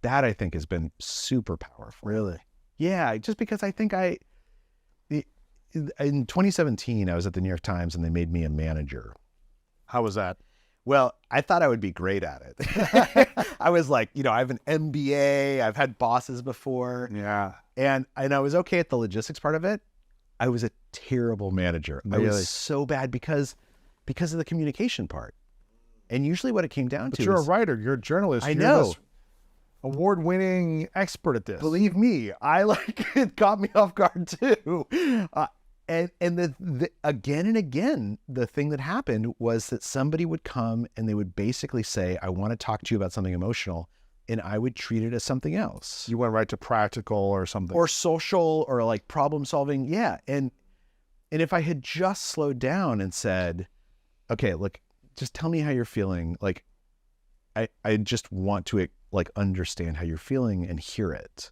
That I think has been super powerful. Really? Yeah. Just because I think in 2017, I was at the New York Times and they made me a manager. How was that? Well, I thought I would be great at it. I was like, I have an MBA, I've had bosses before. Yeah. And I was okay at the logistics part of it. I was a terrible manager. Really? I was so bad because of the communication part. And usually what it came down to you're is, a writer, you're a journalist. I you're know. This award-winning expert at this. Believe me, it caught me off guard too. And again and again, the thing that happened was that somebody would come and they would basically say, I want to talk to you about something emotional. And I would treat it as something else. You went right to practical or something. Or social or like problem solving. Yeah. And if I had just slowed down and said, okay, look, just tell me how you're feeling. Like, I just want to like understand how you're feeling and hear it.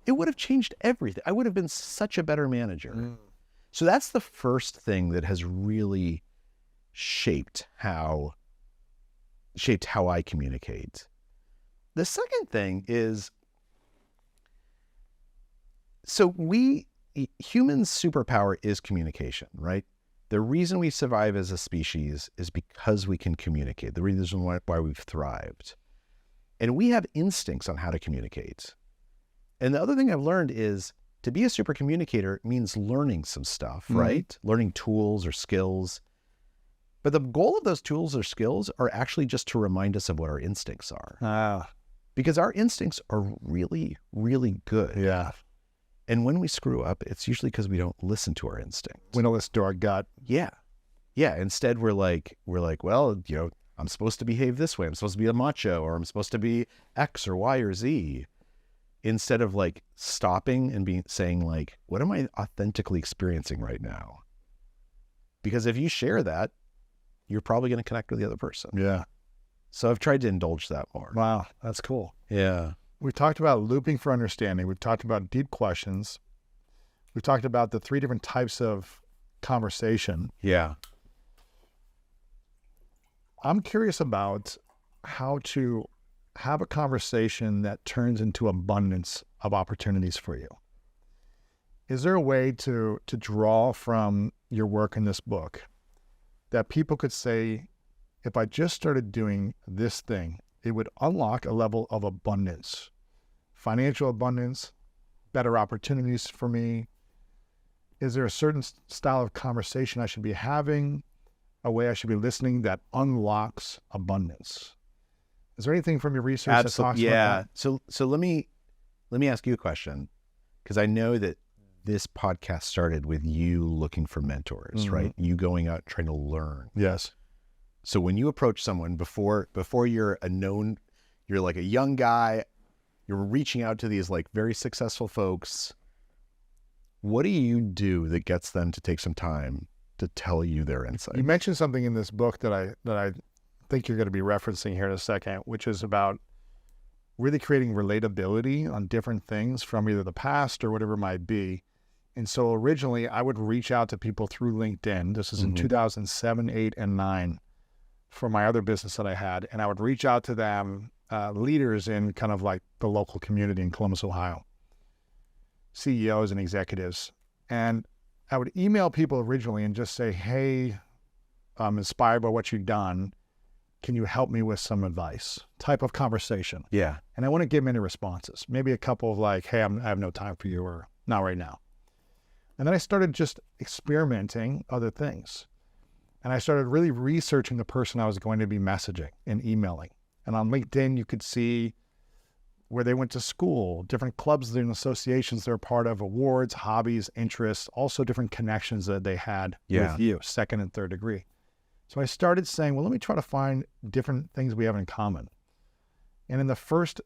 It would have changed everything. I would have been such a better manager. Mm. So that's the first thing that has really shaped how I communicate. The second thing is, so humans' superpower is communication, right? The reason we survive as a species is because we can communicate. The reason why we've thrived. And we have instincts on how to communicate. And the other thing I've learned is to be a super communicator means learning some stuff, right? Learning tools or skills. But the goal of those tools or skills are actually just to remind us of what our instincts are. Because our instincts are really, really good. Yeah. And when we screw up, it's usually because we don't listen to our instincts. We don't listen to our gut. Yeah. Yeah. Instead, we're like, well, I'm supposed to behave this way. I'm supposed to be a macho, or I'm supposed to be X or Y or Z. Instead of like stopping and saying like, what am I authentically experiencing right now? Because if you share that, you're probably going to connect with the other person. Yeah. So I've tried to indulge that more. Wow. That's cool. Yeah. We talked about looping for understanding. We've talked about deep questions. We've talked about the 3 different types of conversation. Yeah. I'm curious about how to have a conversation that turns into abundance of opportunities for you. Is there a way to draw from your work in this book that people could say, if I just started doing this thing, it would unlock a level of abundance, financial abundance, better opportunities for me? is there a certain style of conversation I should be having, a way I should be listening that unlocks abundance? Is there anything from your research that talks about that? So let me ask you a question, because I know that this podcast started with you looking for mentors, right? You going out trying to learn. Yes. So when you approach someone before you're you're like a young guy, you're reaching out to these like very successful folks. What do you do that gets them to take some time to tell you their insights? You mentioned something in this book that I think you're going to be referencing here in a second, which is about really creating relatability on different things from either the past or whatever it might be. And so originally I would reach out to people through LinkedIn. This is in 2007, 8, and 9 for my other business that I had. And I would reach out to them, leaders in kind of like the local community in Columbus, Ohio, CEOs and executives. And I would email people originally and just say, hey, I'm inspired by what you've done. Can you help me with some advice? Type of conversation. Yeah. And I wouldn't give them any responses. Maybe a couple of like, hey, I have no time for you, or not right now. And then I started just experimenting other things. And I started really researching the person I was going to be messaging and emailing. And on LinkedIn, you could see where they went to school, different clubs and associations they're part of, awards, hobbies, interests, also different connections that they had with you, second and third degree. So I started saying, well, let me try to find different things we have in common. And in the first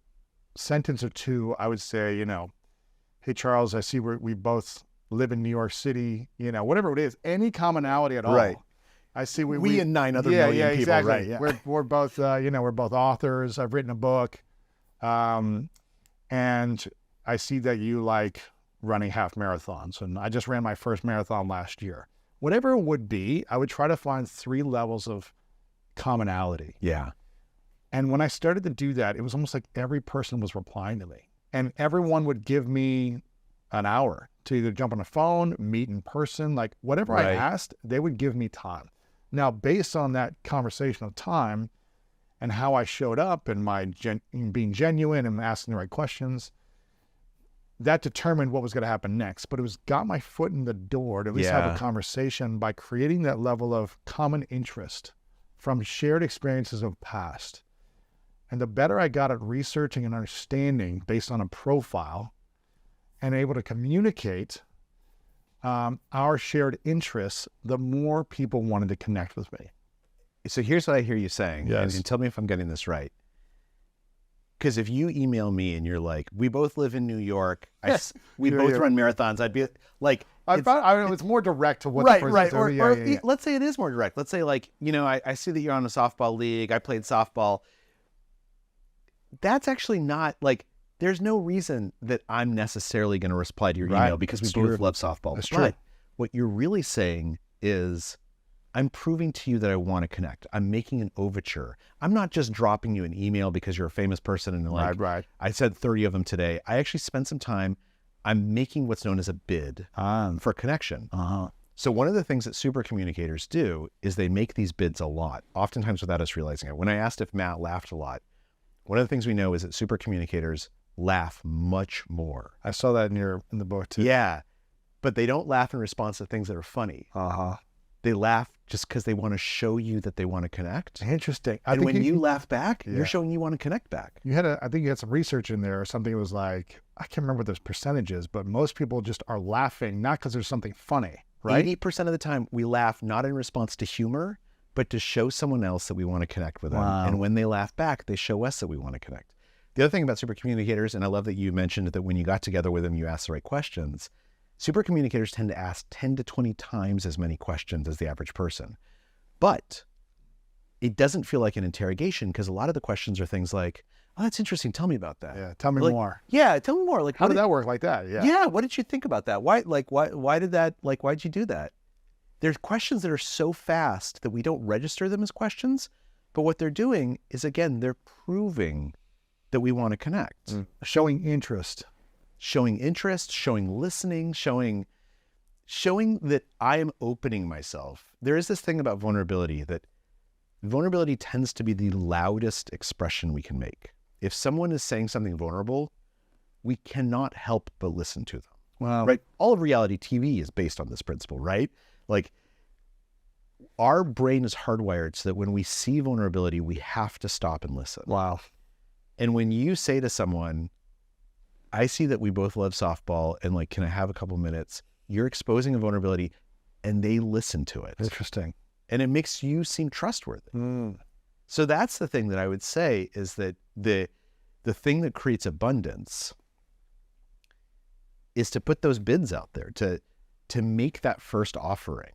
sentence or two, I would say, hey, Charles, I see we both live in New York City, whatever it is, any commonality at all. Right. I see we and 9 other million people, exactly. right? Yeah. We're both, we're both authors. I've written a book. And I see that you like running half marathons, and I just ran my first marathon last year. Whatever it would be, I would try to find 3 levels of commonality. Yeah. And when I started to do that, it was almost like every person was replying to me, and everyone would give me an hour to either jump on a phone, meet in person, like whatever I asked, they would give me time. Now, based on that conversation of time and how I showed up and my being genuine and asking the right questions, that determined what was going to happen next. But it was got my foot in the door to at least have a conversation by creating that level of common interest from shared experiences of past. And the better I got at researching and understanding based on a profile and able to communicate our shared interests, the more people wanted to connect with me. So here's what I hear you saying, Yes. and tell me if I'm getting this right. Because if you email me and you're like, we both live in New York, we both run marathons, I'd be like, it's more direct to what the person's doing. Or let's say it is more direct. Let's say like, I see that you're on a softball league. I played softball. That's actually not like, there's no reason that I'm necessarily going to reply to your email because we both love softball. That's but true. What you're really saying is, I'm proving to you that I want to connect. I'm making an overture. I'm not just dropping you an email because you're a famous person and like, I said 30 of them today. I actually spent some time. I'm making what's known as a bid for connection. So one of the things that Supercommunicators do is they make these bids a lot, oftentimes without us realizing it. When I asked if Matt laughed a lot, one of the things we know is that Supercommunicators laugh much more. I saw that in the book too. Yeah, but they don't laugh in response to things that are funny. They laugh just because they want to show you that they want to connect. Interesting. And when you laugh back, you're showing you want to connect back. I think you had some research in there or something. It was like, I can't remember what those percentages, but most people just are laughing, not because there's something funny, right? 80% of the time we laugh not in response to humor, but to show someone else that we want to connect with them. Wow. And when they laugh back, they show us that we want to connect. The other thing about Supercommunicators, and I love that you mentioned that when you got together with them, you asked the right questions. Supercommunicators tend to ask 10 to 20 times as many questions as the average person. But it doesn't feel like an interrogation because a lot of the questions are things like, oh, that's interesting. Tell me about that. Yeah, tell me more. Yeah, tell me more. Like, how did that work like that? Yeah. Yeah, what did you think about that? Why'd you do that? There's questions that are so fast that we don't register them as questions, but what they're doing is, again, they're proving that we want to connect. Showing interest. Showing interest, showing listening, showing that I am opening myself. There is this thing about vulnerability that vulnerability tends to be the loudest expression we can make. If someone is saying something vulnerable, we cannot help but listen to them. Wow. right? All of reality TV is based on this principle, right? Like, our brain is hardwired so that when we see vulnerability, we have to stop and listen. Wow. And when you say to someone, I see that we both love softball and like, can I have a couple minutes? You're exposing a vulnerability and they listen to it. Interesting. And it makes you seem trustworthy. So that's the thing that I would say is that the thing that creates abundance is to put those bids out there, to make that first offering,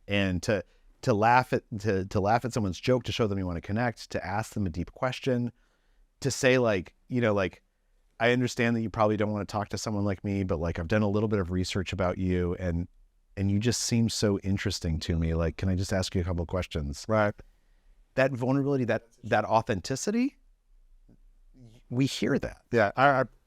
and to laugh at someone's joke, to show them you want to connect, to ask them a deep question, to say like, you know, like, I understand that you probably don't want to talk to someone like me, but like, I've done a little bit of research about you and you just seem so interesting to me. Like, can I just ask you a couple of questions? Right. That vulnerability, that authenticity, we hear that. Yeah.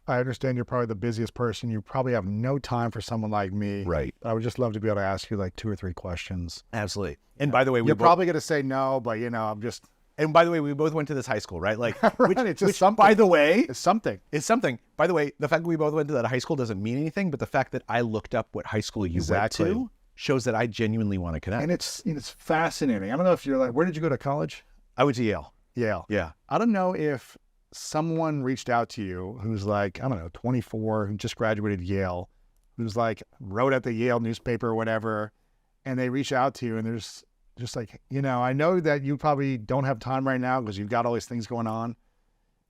I understand you're probably the busiest person. You probably have no time for someone like me. Right. I would just love to be able to ask you like 2 or 3 questions. Absolutely. And by the way, You're probably going to say no, but you know, I'm just. And by the way, we both went to this high school, right? Like, Right, it's just something. by the way, It's something. is something. By the way, the fact that we both went to that high school doesn't mean anything, but the fact that I looked up what high school you Exactly. went to shows that I genuinely want to connect. And it's fascinating. I don't know if you're like, where did you go to college? I went to Yale. Yale. Yeah. I don't know if someone reached out to you who's like, I don't know, 24, who just graduated Yale, who's like wrote at the Yale newspaper or whatever, and they reach out to you and there's just like, you know, I know that you probably don't have time right now because you've got all these things going on,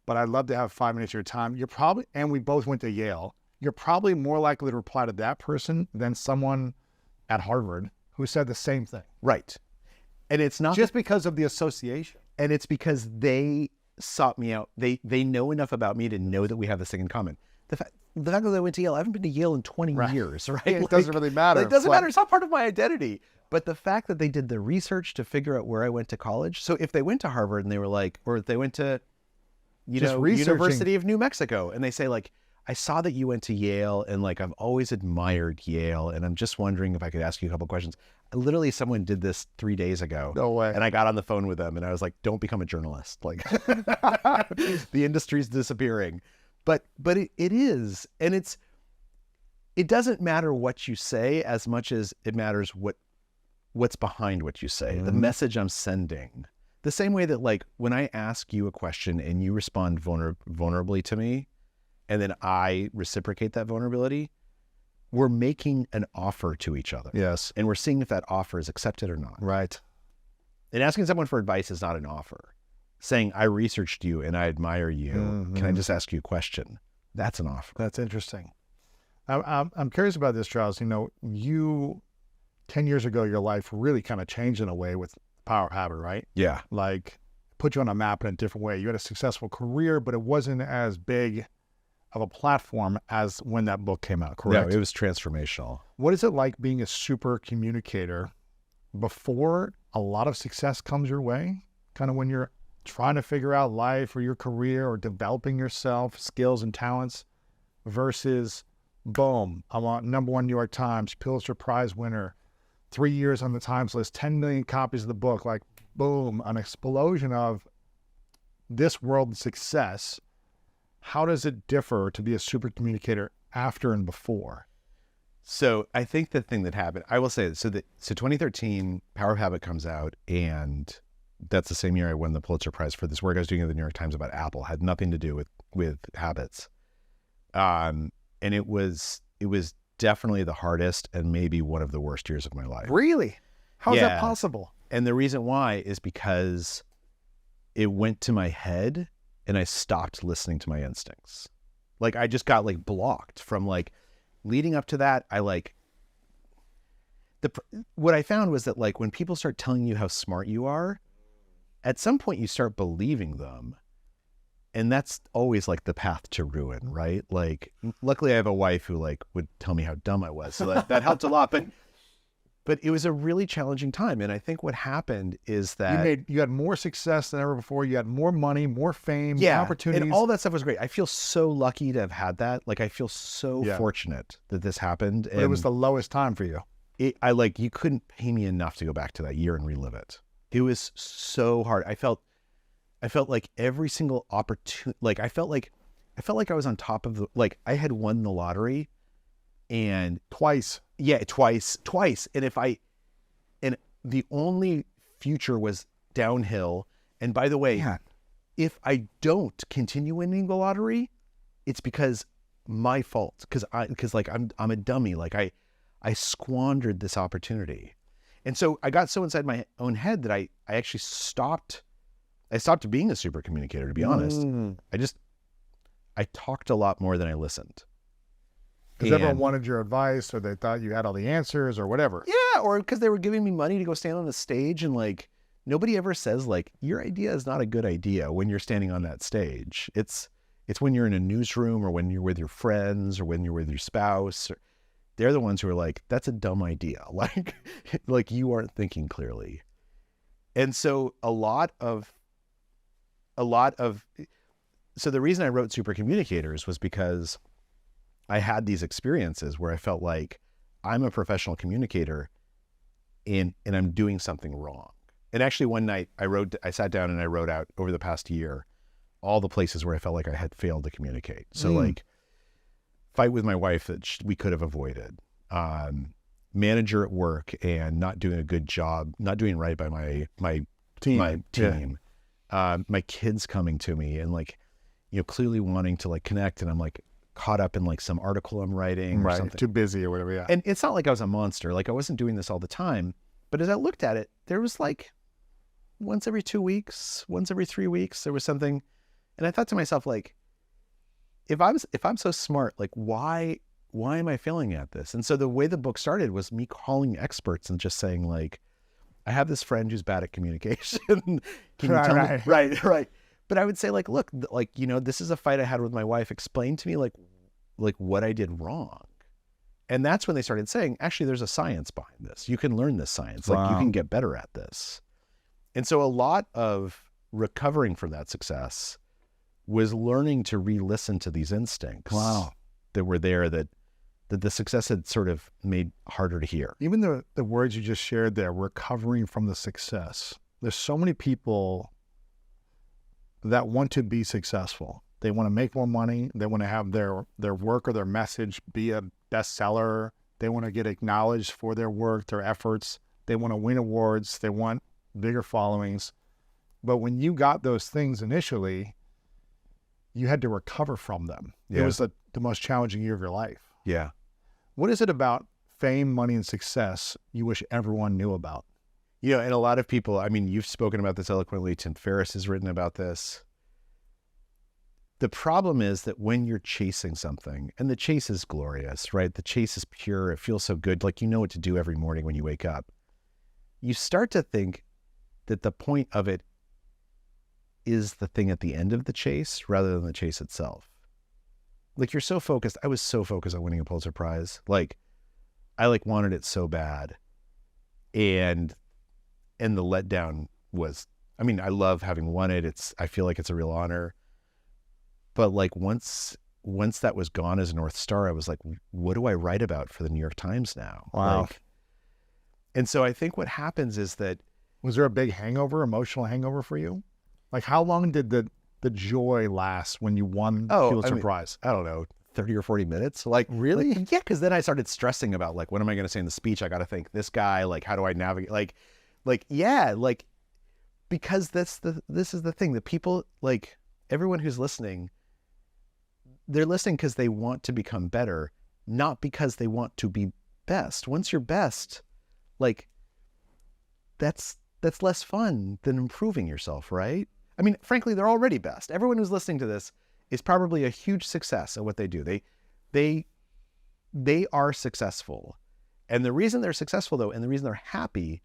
but I'd love to have 5 minutes of your time. You're probably, and we both went to Yale, you're probably more likely to reply to that person than someone at Harvard who said the same thing. Right. And it's not Just because of the association. and it's because they sought me out. They know enough about me to know that we have this thing in common. The fact that I went to Yale, I haven't been to Yale in 20 years, right? It doesn't really matter. It doesn't Like- matter. It's not part of my identity. But the fact that they did the research to figure out where I went to college. So if they went to Harvard and they were like, or if they went to, Just researching. University of New Mexico, and they say like, I saw that you went to Yale and like, I've always admired Yale. And I'm just wondering if I could ask you a couple questions. Literally someone did this 3 days ago. No way. And I got on the phone with them and I was like, don't become a journalist. Like the industry's disappearing. But it is. And it doesn't matter what you say as much as it matters what's behind what you say, the message I'm sending. The same way that like when I ask you a question and you respond vulnerably to me, and then I reciprocate that vulnerability, we're making an offer to each other. Yes. And we're seeing if that offer is accepted or not. Right. And asking someone for advice is not an offer. Saying, I researched you and I admire you. Can I just ask you a question? That's an offer. That's interesting. I'm curious about this, Charles. You know, you 10 years ago, your life really kind of changed in a way with Power of Habit, right? Yeah. Like put you on a map in a different way. You had a successful career, but it wasn't as big of a platform as when that book came out, correct? No, it was transformational. What is it like being a super communicator before a lot of success comes your way? Kind of when you're trying to figure out life or your career or developing yourself, skills and talents, versus boom, I'm on #1 New York Times, Pulitzer Prize winner, 3 years on the Times list, 10 million copies of the book, like boom, an explosion of this world success. How does it differ to be a super communicator after and before? So I think the thing that happened, I will say, so 2013, Power of Habit comes out, and that's the same year I won the Pulitzer Prize for this work I was doing in the New York Times about Apple. Had nothing to do with habits. And it was definitely the hardest and maybe one of the worst years of my life. Really? How is that Yeah. possible? And the reason why is because it went to my head and I stopped listening to my instincts. Like I just got like blocked from like leading up to that. What I found was that like when people start telling you how smart you are, at some point you start believing them. And that's always like the path to ruin, right? Like luckily I have a wife who like would tell me how dumb I was. So that helped a lot. But it was a really challenging time. And I think what happened is that You had more success than ever before. You had more money, more fame, yeah, opportunities. and all that stuff was great. I feel so lucky to have had that. Like I feel so Yeah. fortunate that this happened. But it was the lowest time for you. You couldn't pay me enough to go back to that year and relive it. It was so hard. I felt like every single opportunity, like I felt like I was on top of I had won the lottery And Twice. yeah, twice. And the only future was downhill. And by the way, Man. if I don't continue winning the lottery, it's because my fault. Because like I'm a dummy. Like I squandered this opportunity. And so I got so inside my own head that I actually stopped being a super communicator, to be honest. I talked a lot more than I listened. Because everyone wanted your advice, or they thought you had all the answers, or whatever. Yeah, or because they were giving me money to go stand on a stage, and like nobody ever says like your idea is not a good idea when you're standing on that stage. It's when you're in a newsroom, or when you're with your friends, or when you're with your spouse. They're the ones who are like, that's a dumb idea. Like you aren't thinking clearly. And so so the reason I wrote Supercommunicators was because I had these experiences where I felt like I'm a professional communicator and I'm doing something wrong. And actually one night I sat down and I wrote out over the past year all the places where I felt like I had failed to communicate. So like fight with my wife that we could have avoided, manager at work and not doing a good job, not doing right by my team, my kids coming to me and like, you know, clearly wanting to like connect, and I'm like caught up in like some article I'm writing or something. Too busy or whatever. Yeah. And it's not like I was a monster. Like I wasn't doing this all the time, but as I looked at it, there was like once every 2 weeks, once every 3 weeks, there was something. And I thought to myself, like, if I'm so smart, like why am I failing at this? And so the way the book started was me calling experts and just saying like, I have this friend who's bad at communication. Can you tell me? Right. But I would say like, look, like, you know, this is a fight I had with my wife. Explain to me like what I did wrong. And that's when they started saying, actually, there's a science behind this. You can learn this science. Like you can get better at this. And so a lot of recovering from that success was learning to re-listen to these instincts that were there that the success had sort of made harder to hear. Even the words you just shared there, recovering from the success. There's so many people that want to be successful. They want to make more money. They want to have their work or their message be a bestseller. They want to get acknowledged for their work, their efforts. They want to win awards. They want bigger followings. But when you got those things initially, you had to recover from them. Yeah. It was the most challenging year of your life. Yeah. What is it about fame, money, and success you wish everyone knew about? You know, and a lot of people, I mean, you've spoken about this eloquently. Tim Ferriss has written about this. The problem is that when you're chasing something, and the chase is glorious, right? The chase is pure. It feels so good. Like you know what to do every morning when you wake up. You start to think that the point of it is the thing at the end of the chase rather than the chase itself. Like you're so focused. I was so focused on winning a Pulitzer Prize. Like I like wanted it so bad. And the letdown was, I mean, I love having won it. I feel like it's a real honor. But like once that was gone as a North Star, I was like, what do I write about for the New York Times now? Wow. Like, and so I think what happens is that, was there a big hangover, emotional hangover for you? Like how long did the joy last when you won Pulitzer Prize? I don't know, 30 or 40 minutes. Like really? Like, yeah. Cause then I started stressing about like, what am I going to say in the speech? I got to thank this guy. Like, how do I navigate? Because this is the thing that people, like everyone who's listening, they're listening because they want to become better, not because they want to be best. Once you're best, like that's less fun than improving yourself, right? I mean, frankly, they're already best. Everyone who's listening to this is probably a huge success at what they do. They are successful. And the reason they're successful though, and the reason they're happy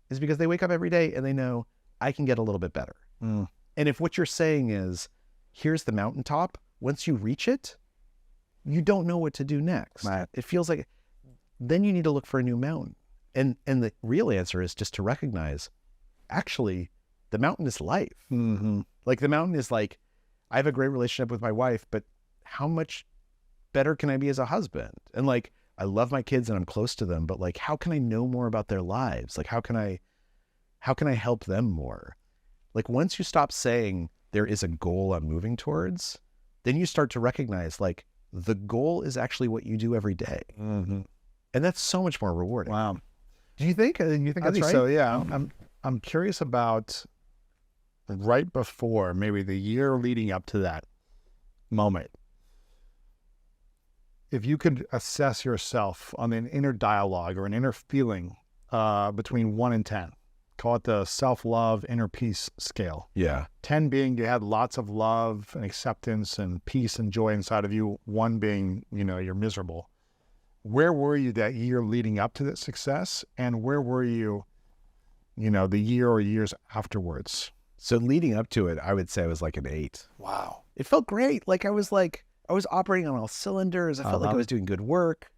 is because they wake up every day and they know I can get a little bit better. And if what you're saying is, here's the mountaintop, once you reach it, you don't know what to do next. Right. It feels like, then you need to look for a new mountain. And the real answer is just to recognize, actually, the mountain is life. Mm-hmm. Like the mountain is like, I have a great relationship with my wife, but how much better can I be as a husband? And like, I love my kids and I'm close to them, but like, how can I know more about their lives? Like, how can I help them more? Like once you stop saying there is a goal I'm moving towards, then you start to recognize like, the goal is actually what you do every day. Mm-hmm. And that's so much more rewarding. Wow. Do you think? You think I that's think right? so, yeah. I'm curious about right before, maybe the year leading up to that moment. If you could assess yourself on an inner dialogue or an inner feeling between 1 and 10, call it the self-love inner peace scale. Yeah. 10 being you had lots of love and acceptance and peace and joy inside of you. 1 being, you're miserable. Where were you that year leading up to that success? And where were you, the year or years afterwards? So leading up to it, I would say I was like an 8. Wow. It felt great. I was operating on all cylinders. I felt like I was doing good work.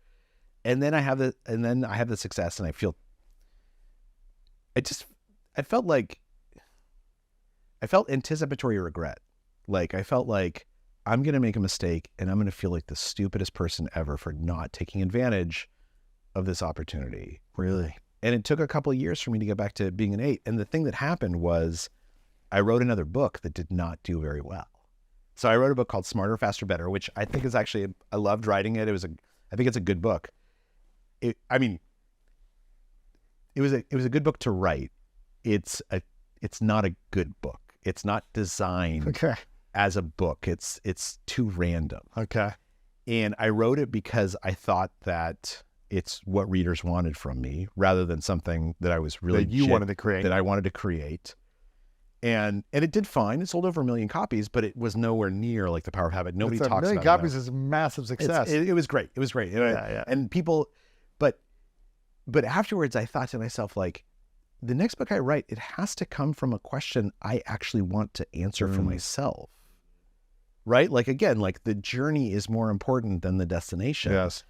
And then I have the success, and I felt anticipatory regret. I felt like I'm going to make a mistake, and I'm going to feel like the stupidest person ever for not taking advantage of this opportunity. Really? And it took a couple of years for me to get back to being an 8. And the thing that happened was I wrote another book that did not do very well. So I wrote a book called Smarter, Faster, Better, which I think is actually, I loved writing it. I think it's a good book. It was a good book to write. It's not a good book. It's not designed as a book. It's too random. Okay. And I wrote it because I thought that it's what readers wanted from me, rather than something that I was really wanted to create. That I wanted to create. And it did fine. It sold over 1 million copies, but it was nowhere near like The Power of Habit. Nobody talks about it. 1 million copies is a massive success. It was great. It was great. Yeah. And people, but afterwards I thought to myself, the next book I write, it has to come from a question I actually want to answer for myself. Right? Again, the journey is more important than the destination. Yes.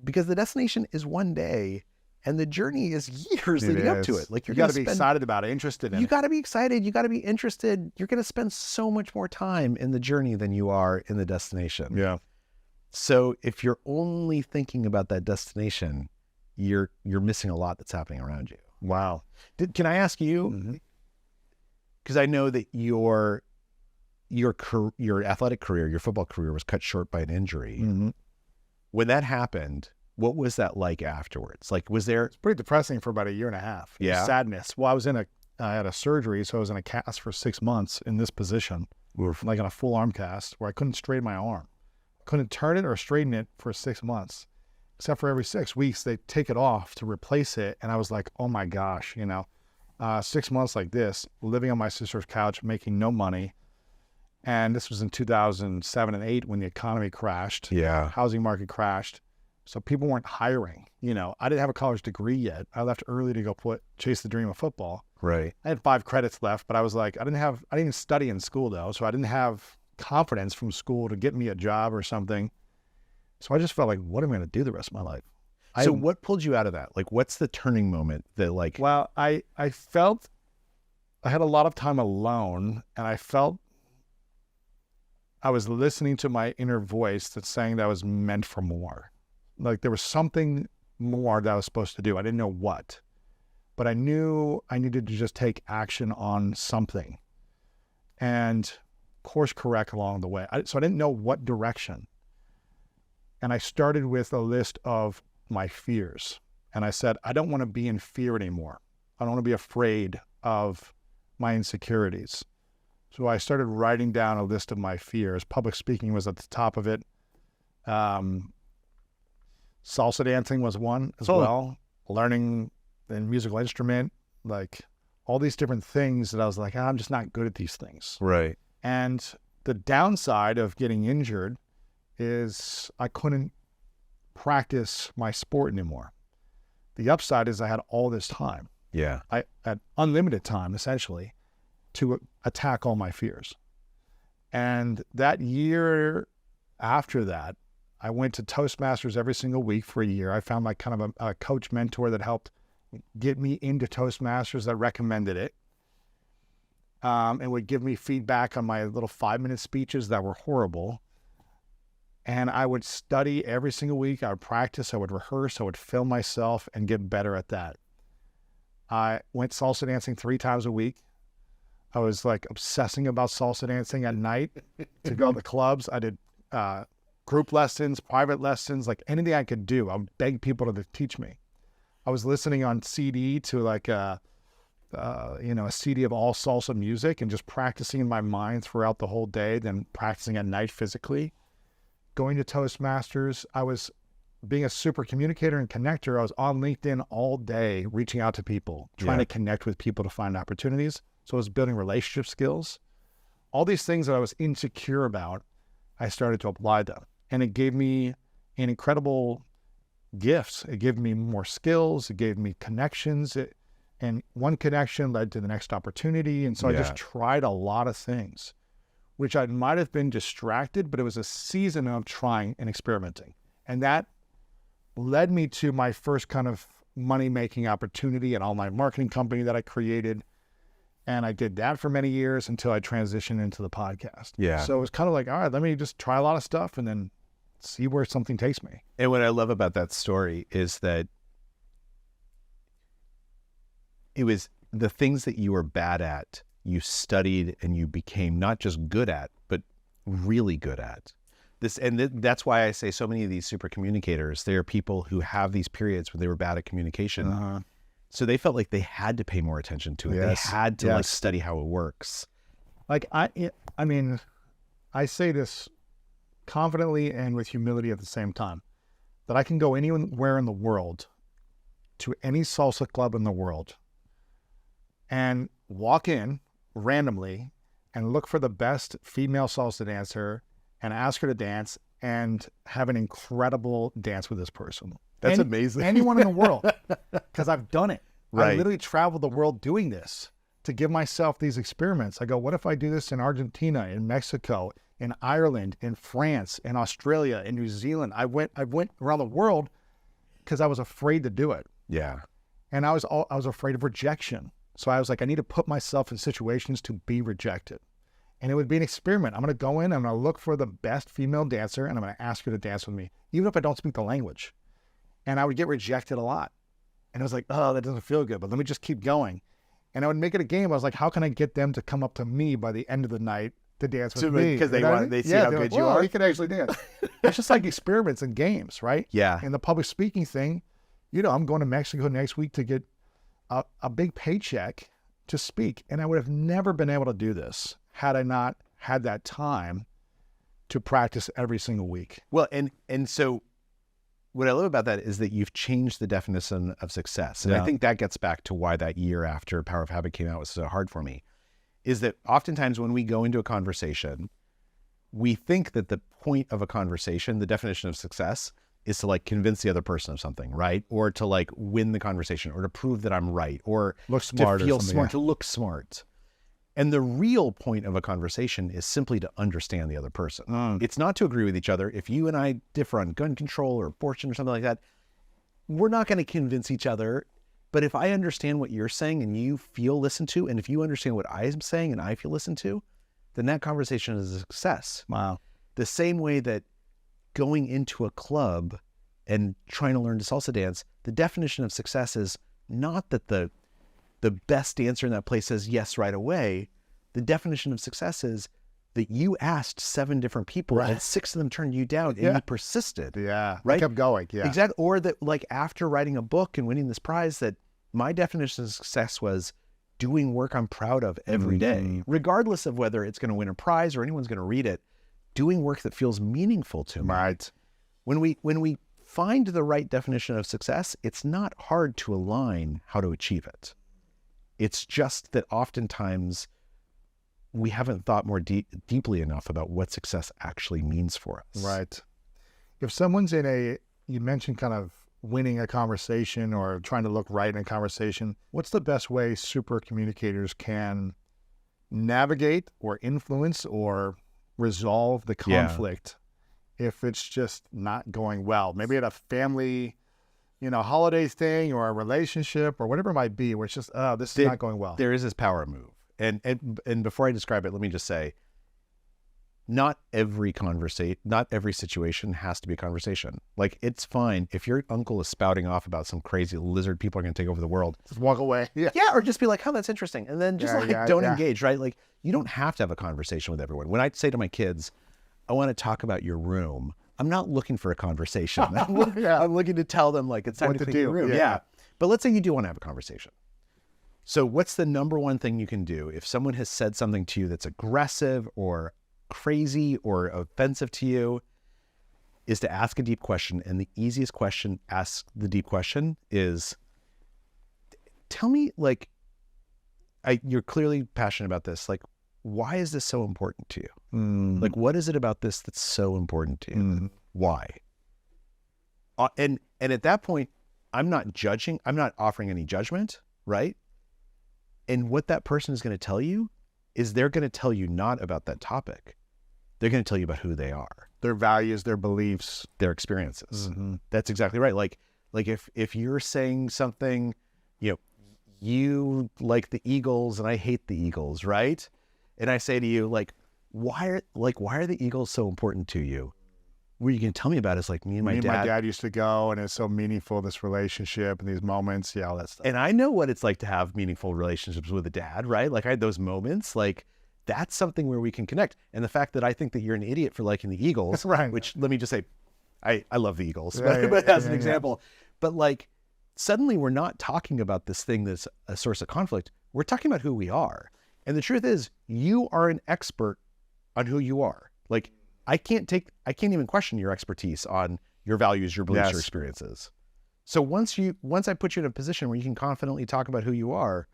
Because the destination is one day, and the journey is years leading up to it. You got to be excited about it, interested in it. You got to be excited. You got to be interested. You're going to spend so much more time in the journey than you are in the destination. Yeah. So if you're only thinking about that destination, you're missing a lot that's happening around you. Wow. Can I ask you? Because I know that your athletic career, your football career, was cut short by an injury. Mm-hmm. When that happened, what was that like afterwards? Was there? It's pretty depressing for about 1.5 years. Yeah. Sadness. Well, I had a surgery, so I was in a cast for 6 months in this position, in a full arm cast, where I couldn't straighten my arm. Couldn't turn it or straighten it for 6 months, except for every 6 weeks they take it off to replace it. And I was like, oh my gosh, 6 months like this, living on my sister's couch, making no money. And this was in 2007 and 8 when the economy crashed. Yeah. Housing market crashed. So people weren't hiring. I didn't have a college degree yet. I left early to go chase the dream of football. Right. I had 5 credits left, but I was like, I didn't study in school though. So I didn't have confidence from school to get me a job or something. So I just felt like, what am I going to do the rest of my life? So what pulled you out of that? What's the turning moment that Well, I felt I had a lot of time alone, and I felt I was listening to my inner voice that's saying that I was meant for more. There was something more that I was supposed to do. I didn't know what, but I knew I needed to just take action on something and course correct along the way. So I didn't know what direction. And I started with a list of my fears. And I said, I don't want to be in fear anymore. I don't want to be afraid of my insecurities. So I started writing down a list of my fears. Public speaking was at the top of it. Salsa dancing was one as well. Learning a musical instrument, all these different things that I was like, I'm just not good at these things. Right. And the downside of getting injured is I couldn't practice my sport anymore. The upside is I had all this time. Yeah. I had unlimited time, essentially, to attack all my fears. And that year after that, I went to Toastmasters every single week for a year. I found kind of a coach mentor that helped get me into Toastmasters, that recommended it, and would give me feedback on my little 5-minute speeches that were horrible. And I would study every single week. I would practice, I would rehearse, I would film myself and get better at that. I went salsa dancing 3 times a week. I was obsessing about salsa dancing at night to go to the clubs. I did group lessons, private lessons, like anything I could do. I would beg people to teach me. I was listening on CD to like a CD of all salsa music and just practicing in my mind throughout the whole day, then practicing at night physically. Going to Toastmasters. I was being a super communicator and connector. I was on LinkedIn all day, reaching out to people, trying to connect with people to find opportunities. So I was building relationship skills. All these things that I was insecure about, I started to apply them. And it gave me an incredible gifts. It gave me more skills. It gave me connections. And one connection led to the next opportunity. And so I just tried a lot of things, which I might have been distracted, but it was a season of trying and experimenting. And that led me to my first kind of money-making opportunity, an online marketing company that I created. And I did that for many years until I transitioned into the podcast. Yeah. So it was kind of like, all right, let me just try a lot of stuff and then see where something takes me. And what I love about that story is that it was the things that you were bad at, you studied and you became not just good at, but really good at. That's why I say so many of these super communicators, they are people who have these periods where they were bad at communication. So they felt like they had to pay more attention to it. Yes. They had to like study how it works. Like, I mean, I say this confidently and with humility at the same time, that I can go anywhere in the world, to any salsa club in the world, and walk in randomly and look for the best female salsa dancer and ask her to dance and have an incredible dance with this person. That's amazing. Anyone in the world, because I've done it. Right. I literally traveled the world doing this to give myself these experiments. I go, what if I do this in Argentina, in Mexico, in Ireland, in France, in Australia, in New Zealand? I went around the world because I was afraid to do it. Yeah. And I was afraid of rejection. So I was like, I need to put myself in situations to be rejected. And it would be an experiment. I'm going to go in, I'm going to look for the best female dancer, and I'm going to ask her to dance with me, even if I don't speak the language. And I would get rejected a lot. And I was like, oh, that doesn't feel good, but let me just keep going. And I would make it a game. I was like, how can I get them to come up to me by the end of the night to dance with me? Because they see how good you are. You can actually dance. It's just like experiments and games, right? Yeah. And the public speaking thing, I'm going to Mexico next week to get a big paycheck to speak. And I would have never been able to do this had I not had that time to practice every single week. Well, and so what I love about that is that you've changed the definition of success. And I think that gets back to why that year after Power of Habit came out was so hard for me, is that oftentimes when we go into a conversation, we think that the point of a conversation, the definition of success, is to like convince the other person of something, right? Or to like win the conversation, or to prove that I'm right, or look smart, to feel smart, to look smart. And the real point of a conversation is simply to understand the other person. It's not to agree with each other. If you and I differ on gun control or abortion or something like that, we're not going to convince each other. But if I understand what you're saying and you feel listened to, and if you understand what I'm saying and I feel listened to, then that conversation is a success. Wow. The same way that going into a club and trying to learn to salsa dance, the definition of success is not that the best dancer in that place says yes right away. The definition of success is that you asked 7 different people and 6 of them turned you down and you persisted. Yeah. Right? I kept going. Yeah. Exactly. Or that like after writing a book and winning this prize, that my definition of success was doing work I'm proud of every day, regardless of whether it's going to win a prize or anyone's going to read it, doing work that feels meaningful to me. Right. When we find the right definition of success, it's not hard to align how to achieve it. It's just that oftentimes we haven't thought more deeply enough about what success actually means for us. Right. If someone's you mentioned kind of winning a conversation or trying to look right in a conversation, what's the best way super communicators can navigate or influence or resolve the conflict if it's just not going well? Maybe at a family, holiday thing or a relationship or whatever it might be, where it's just, this is not going well. There is this power move. And before I describe it, let me just say, not every situation has to be a conversation. Like, it's fine if your uncle is spouting off about some crazy lizard people are going to take over the world. Just walk away. Yeah. Yeah, or just be like, oh, that's interesting. And then just don't engage, right? Like, you don't have to have a conversation with everyone. When I say to my kids, I want to talk about your room. I'm not looking for a conversation. I'm looking to tell them like it's time to clean your room. Yeah. But let's say you do want to have a conversation. So what's the number one thing you can do if someone has said something to you that's aggressive or crazy or offensive to you, is to ask a deep question. And the easiest question, ask the deep question is, tell me, like, you're clearly passionate about this. Like, why is this so important to you? Like, what is it about this that's so important to you? Why? And at that point, I'm not judging. I'm not offering any judgment, right? And what that person is going to tell you is they're going to tell you not about that topic. They're going to tell you about who they are, Their values, their beliefs. their experiences. That's exactly right. Like if you're saying something, you like the Eagles and I hate the Eagles, right? And I say to you, like, why are the Eagles so important to you? What you can tell me about is like me and my dad used to go, and it's so meaningful, this relationship and these moments. Yeah, all that stuff. And I know what it's like to have meaningful relationships with a dad, right? Like I had those moments, like that's something where we can connect. And the fact that I think that you're an idiot for liking the Eagles, Right. which let me just say, I love the Eagles, but as an example, but like suddenly we're not talking about this thing that's a source of conflict. We're talking about who we are. And the truth is you are an expert on who you are. Like I can't even question your expertise on your values, your beliefs, your experiences. So once I put you in a position where you can confidently talk about who you are,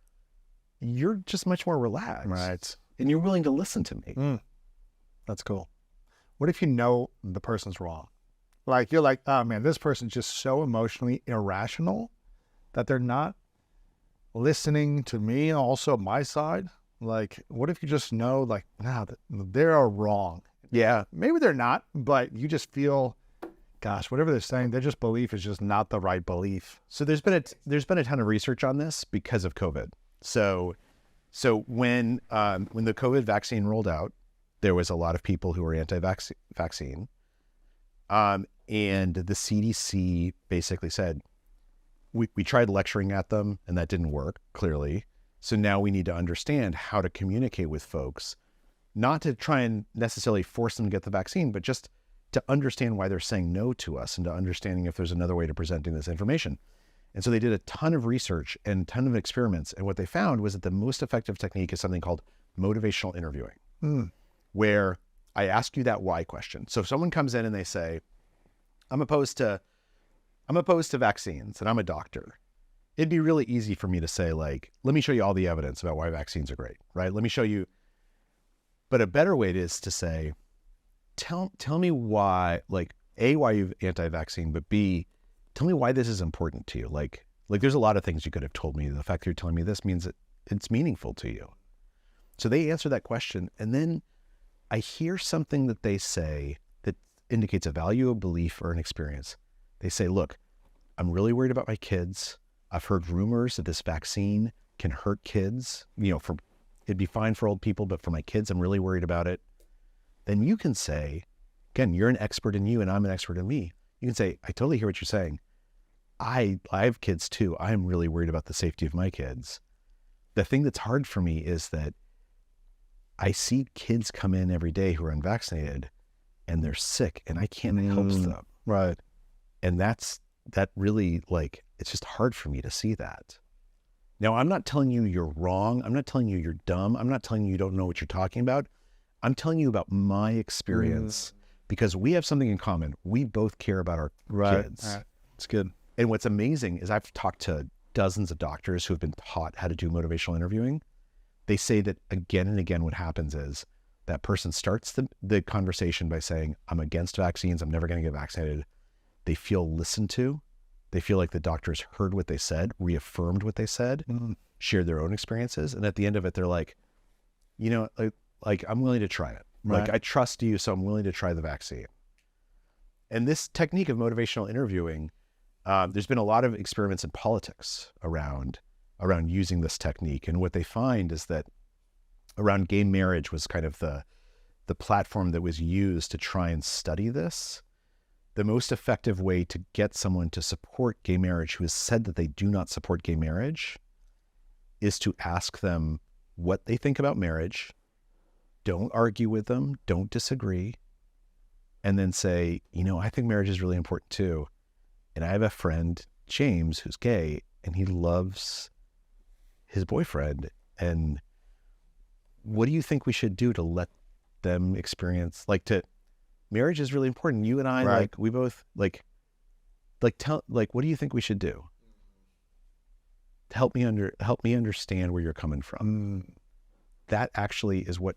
you're just much more relaxed. Right. And you're willing to listen to me. That's cool. What if you know the person's wrong? Like you're like, oh man, this person's just so emotionally irrational that they're not listening to me, also my side. Like, what if you just know, like, nah, they're wrong? Yeah. Maybe they're not, but you just feel, gosh, whatever they're saying, their just belief is just not the right belief. So there's been a ton of research on this because of COVID. So when the COVID vaccine rolled out, there was a lot of people who were anti-vaccine. And the CDC basically said, we tried lecturing at them and that didn't work, clearly. So now we need to understand how to communicate with folks, not to try and necessarily force them to get the vaccine, but just to understand why they're saying no to us and to understanding if there's another way to presenting this information. And so they did a ton of research and a ton of experiments. And what they found was that the most effective technique is something called motivational interviewing, where I ask you that why question. So if someone comes in and they say, I'm opposed to vaccines and I'm a doctor, it'd be really easy for me to say, like, let me show you all the evidence about why vaccines are great, right? Let me show you. But a better way is to say, tell me why, like, A, why you're anti-vaccine, but B, tell me why this is important to you. Like there's a lot of things you could have told me. The fact that you're telling me this means that it's meaningful to you. So they answer that question. And then I hear something that they say that indicates a value, a belief, or an experience. They say, look, I'm really worried about my kids. I've heard rumors that this vaccine can hurt kids. It'd be fine for old people, but for my kids, I'm really worried about it. Then you can say, again, you're an expert in you and I'm an expert in me. You can say, I totally hear what you're saying. I have kids too. I'm really worried about the safety of my kids. The thing that's hard for me is that I see kids come in every day who are unvaccinated and they're sick and I can't help them. Right. And that really, like, it's just hard for me to see that. Now, I'm not telling you you're wrong. I'm not telling you you're dumb. I'm not telling you you don't know what you're talking about. I'm telling you about my experience because we have something in common. We both care about our kids. Right. It's good. And what's amazing is I've talked to dozens of doctors who have been taught how to do motivational interviewing. They say that again and again, what happens is that person starts the conversation by saying, I'm against vaccines. I'm never going to get vaccinated. They feel listened to. They feel like the doctors heard what they said, reaffirmed what they said, shared their own experiences. And at the end of it, they're like, like I'm willing to try it. Right. Like I trust you, so I'm willing to try the vaccine. And this technique of motivational interviewing, there's been a lot of experiments in politics around using this technique. And what they find is that around gay marriage was kind of the platform that was used to try and study this. The most effective way to get someone to support gay marriage who has said that they do not support gay marriage is to ask them what they think about marriage. Don't argue with them. Don't disagree. and then say, I think marriage is really important too. And I have a friend, James, who's gay, and he loves his boyfriend. And what do you think we should do to let them experience, marriage is really important. You and I, Right. we both, what do you think we should do? Help me understand where you're coming from. That actually is what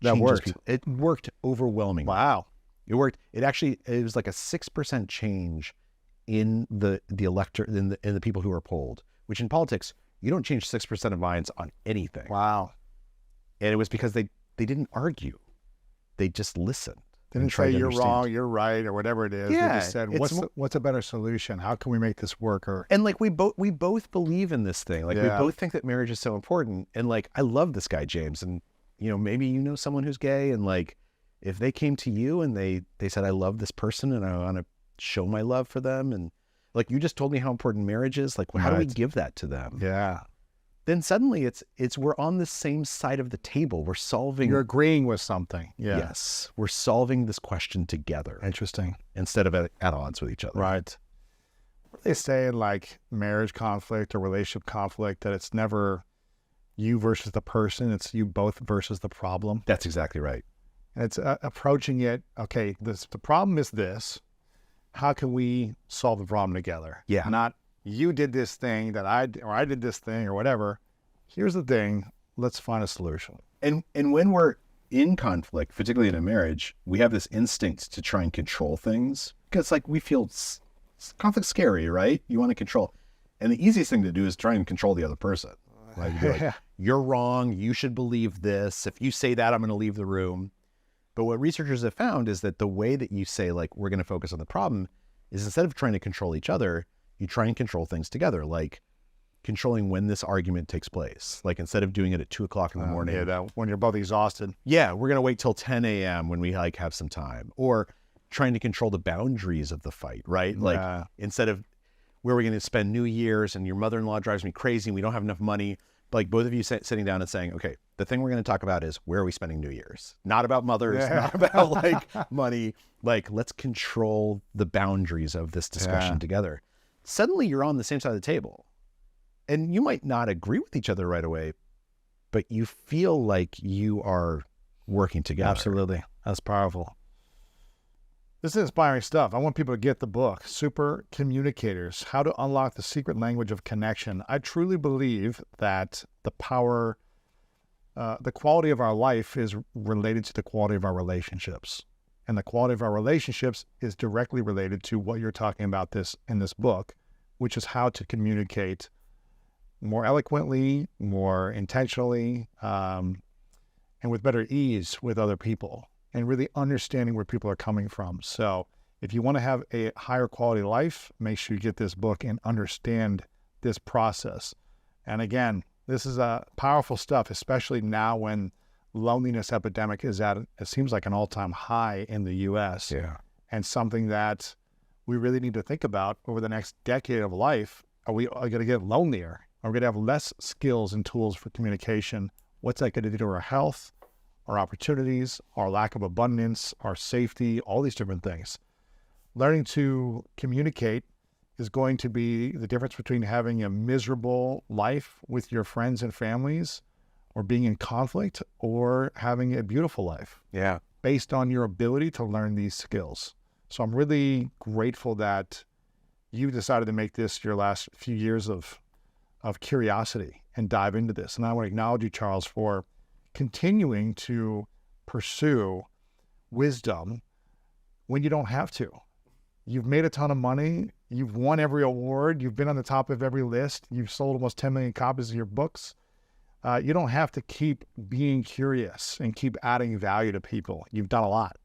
That changes worked. people. It worked overwhelmingly. Wow. It worked. It was like a 6% change in the elector in the people who were polled, which in politics, you don't change 6% of minds on anything. Wow. And it was because they didn't argue. They just listened. Didn't and tried say to you're understand. wrong, you're right, or whatever it is. Yeah, They just said, it's what's a better solution? How can we make this work? Or And we both believe in this thing. We Yeah. both think that marriage is so important. And I love this guy, James. And maybe someone who's gay, and if they came to you and they said, I love this person and I want to show my love for them, and you just told me how important marriage is, how do we Right. give that to them? yeah, Then suddenly it's we're on the same side of the table. We're solving you're agreeing with something. Yeah. Yes. We're solving this question together Interesting. instead of at odds with each other. Right. They say in marriage conflict or relationship conflict that it's never you versus the person, it's you both versus the problem. That's exactly right. And it's approaching it, okay, the problem is this. How can we solve the problem together? Yeah. Not you did this thing that I did this thing or whatever. Here's the thing. Let's find a solution. And when we're in conflict, particularly in a marriage, we have this instinct to try and control things because we feel conflict's scary, right? You want to control. And the easiest thing to do is try and control the other person. Be you're wrong. You should believe this. If you say that, I'm going to leave the room. But what researchers have found is that the way that you say, we're going to focus on the problem is instead of trying to control each other, you try and control things together, controlling when this argument takes place. Instead of doing it at 2:00 in the morning. Yeah, when you're both exhausted. Yeah, we're going to wait till 10 a.m. when we have some time, or trying to control the boundaries of the fight, right? Yeah. Instead of where we're going to spend New Year's and your mother-in-law drives me crazy and we don't have enough money, both of you sitting down and saying, okay, the thing we're going to talk about is where are we spending New Year's? Not about mothers, not about money. Let's control the boundaries of this discussion together. Suddenly you're on the same side of the table. And you might not agree with each other right away, but you feel like you are working together. Absolutely. That's powerful. This is inspiring stuff. I want people to get the book, Supercommunicators, How to Unlock the Secret Language of Connection. I truly believe that the quality of our life is related to the quality of our relationships. And the quality of our relationships is directly related to what you're talking about in this book, which is how to communicate more eloquently, more intentionally, and with better ease with other people, and really understanding where people are coming from. So if you want to have a higher quality life, make sure you get this book and understand this process. And again, this is powerful stuff, especially now when loneliness epidemic is it seems like an all-time high in the U.S. Yeah. And something that we really need to think about over the next decade of life. Are we going to get lonelier? Are we going to have less skills and tools for communication? What's that going to do to our health, our opportunities, our lack of abundance, our safety, all these different things? Learning to communicate is going to be the difference between having a miserable life with your friends and families, or being in conflict, or having a beautiful life. Yeah. Based on your ability to learn these skills. So I'm really grateful that you decided to make this your last few years of curiosity and dive into this. And I want to acknowledge you, Charles, for continuing to pursue wisdom when you don't have to. You've made a ton of money. You've won every award. You've been on the top of every list. You've sold almost 10 million copies of your books. You don't have to keep being curious and keep adding value to people. You've done a lot.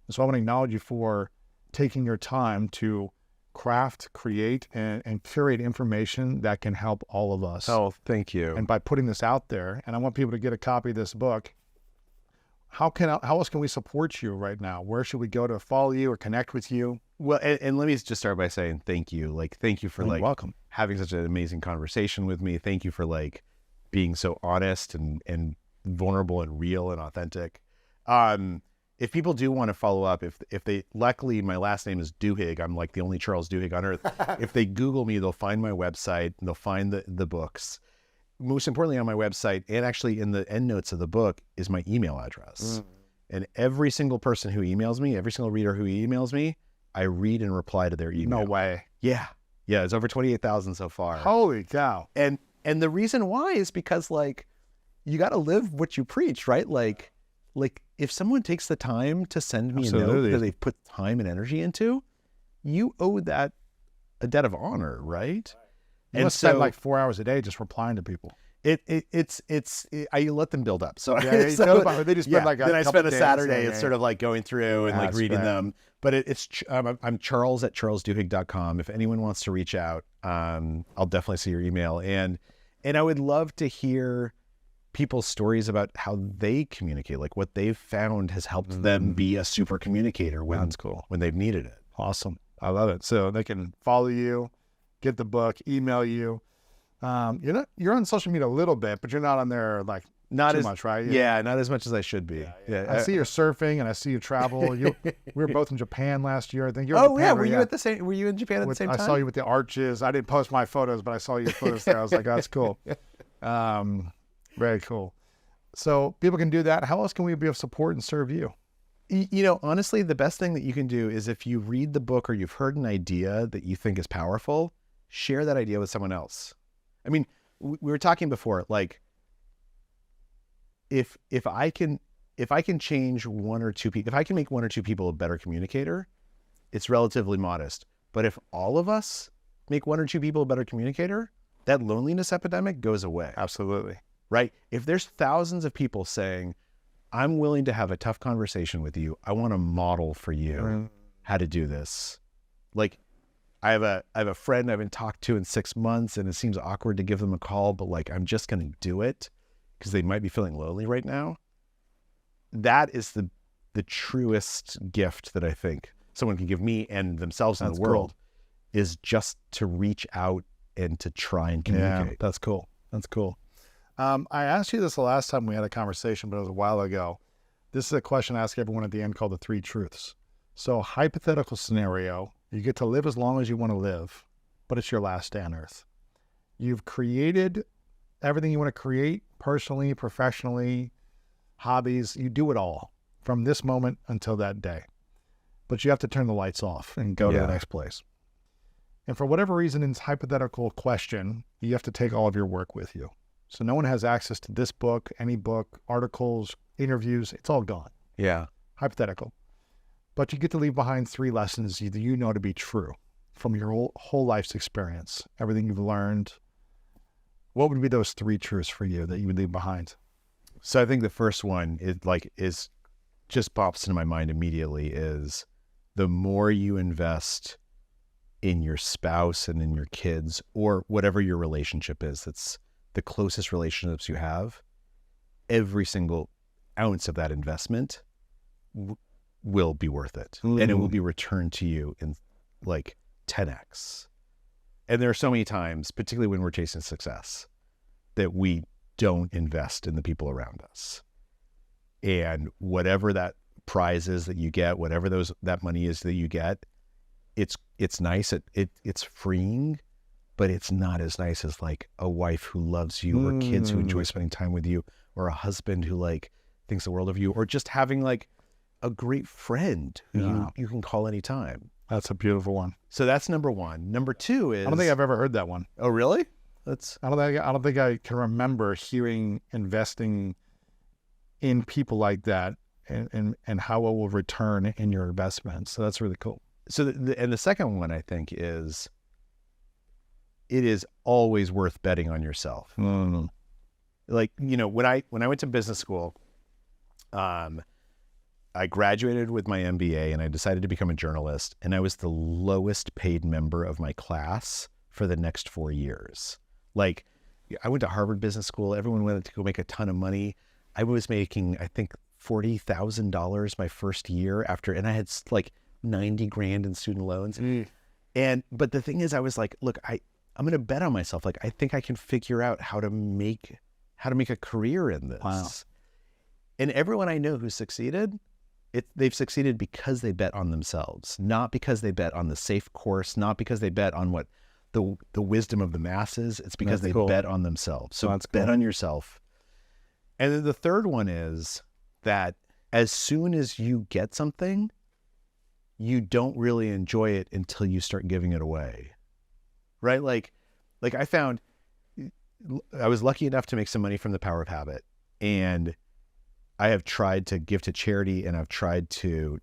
And so I want to acknowledge you for taking your time to craft, create, and curate information that can help all of us. Oh, thank you. And by putting this out there, and I want people to get a copy of this book, how else can we support you right now? Where should we go to follow you or connect with you? Well, and let me just start by saying thank you. Thank you for You're welcome. having such an amazing conversation with me. Thank you for being so honest and vulnerable and real and authentic. if people do want to follow up, if they, luckily my last name is Duhigg, I'm like the only Charles Duhigg on earth. If they Google me, they'll find my website and they'll find the books. Most importantly, on my website and actually in the end notes of the book is my email address. And every single person who emails me, every single reader who emails me, I read and reply to their email. No way. Yeah. Yeah. It's over 28,000 so far. Holy cow. And the reason why is because like, you got to live what you preach, right? Like if someone takes the time to send me a note that they've put time and energy into, you owe that a debt of honor, right? You must spend like 4 hours a day just replying to people. I let them build up. So, they just spend like then I spend a Saturday. It's yeah. sort of like going through and like reading them. But I'm Charles at charlesduhigg.com. If anyone wants to reach out, I'll definitely see your email. And I would love to hear people's stories about how they communicate, like what they've found has helped them be a super communicator when they've needed it. Awesome. I love it. So they can follow you, get the book, email you. You're on social media a little bit, but you're not on there like not too much, right? Yeah, not as much as I should be. Yeah. I see you surfing and I see you travel. We were both in Japan last year. I think you were in in Japan. Were you in Japan at the same time? I saw you with the arches. I didn't post my photos, but I saw your photos there. I was like, oh, that's cool. Very cool. So people can do that. How else can we be of support and serve you? Honestly, the best thing that you can do is if you read the book or you've heard an idea that you think is powerful, share that idea with someone else. I mean, we were talking before, like if I can change one or two people, if I can make one or two people a better communicator, it's relatively modest. But if all of us make one or two people a better communicator, that loneliness epidemic goes away. Absolutely. Right? If there's thousands of people saying, I'm willing to have a tough conversation with you, I want to model for you how to do this. Like, I have a friend I haven't talked to in 6 months, and it seems awkward to give them a call, but like, I'm just going to do it because they might be feeling lonely right now. That is the truest gift that I think someone can give me and themselves in the world, is just to reach out and to try and communicate. Yeah, that's cool. That's cool. I asked you this the last time we had a conversation, but it was a while ago. This is a question I ask everyone at the end called the 3 truths. So hypothetical scenario, you get to live as long as you want to live, but it's your last day on earth. You've created everything you want to create personally, professionally, hobbies. You do it all from this moment until that day. But you have to turn the lights off and go to the next place. And for whatever reason in this hypothetical question, you have to take all of your work with you. So no one has access to this book, any book, articles, interviews. It's all gone. Yeah. Hypothetical. But you get to leave behind 3 lessons you know to be true from your whole life's experience, everything you've learned. What would be those 3 truths for you that you would leave behind? So I think the first one is just pops into my mind immediately is the more you invest in your spouse and in your kids or whatever your relationship is, that's the closest relationships you have, every single ounce of that investment will be worth it. And it will be returned to you in like 10x. And there are so many times, particularly when we're chasing success, that we don't invest in the people around us. And whatever that prize is that you get, whatever that money is that you get, it's nice. It's freeing, but it's not as nice as like a wife who loves you or kids who enjoy spending time with you or a husband who like thinks the world of you or just having like a great friend who you can call anytime. That's a beautiful one. So that's number one. Number 2 is... I don't think I've ever heard that one. Oh, really? I don't think I can remember hearing investing in people like that and how it will return in your investment. So that's really cool. So the second one I think is it is always worth betting on yourself. Like, when I went to business school, I graduated with my MBA and I decided to become a journalist, and I was the lowest paid member of my class for the next 4 years. Like, I went to Harvard Business School. Everyone went to go make a ton of money. I was making, I think, $40,000 my first year and I had like 90 grand in student loans. But the thing is, I was like, look, I'm going to bet on myself. Like, I think I can figure out how to make a career in this. Wow. And everyone I know who succeeded they've succeeded because they bet on themselves, not because they bet on the safe course, not because they bet on what the wisdom of the masses. It's because they bet on themselves. So bet on yourself. And then the third one is that as soon as you get something, you don't really enjoy it until you start giving it away, right? Like I found, I was lucky enough to make some money from the Power of Habit, and I have tried to give to charity, and I've tried to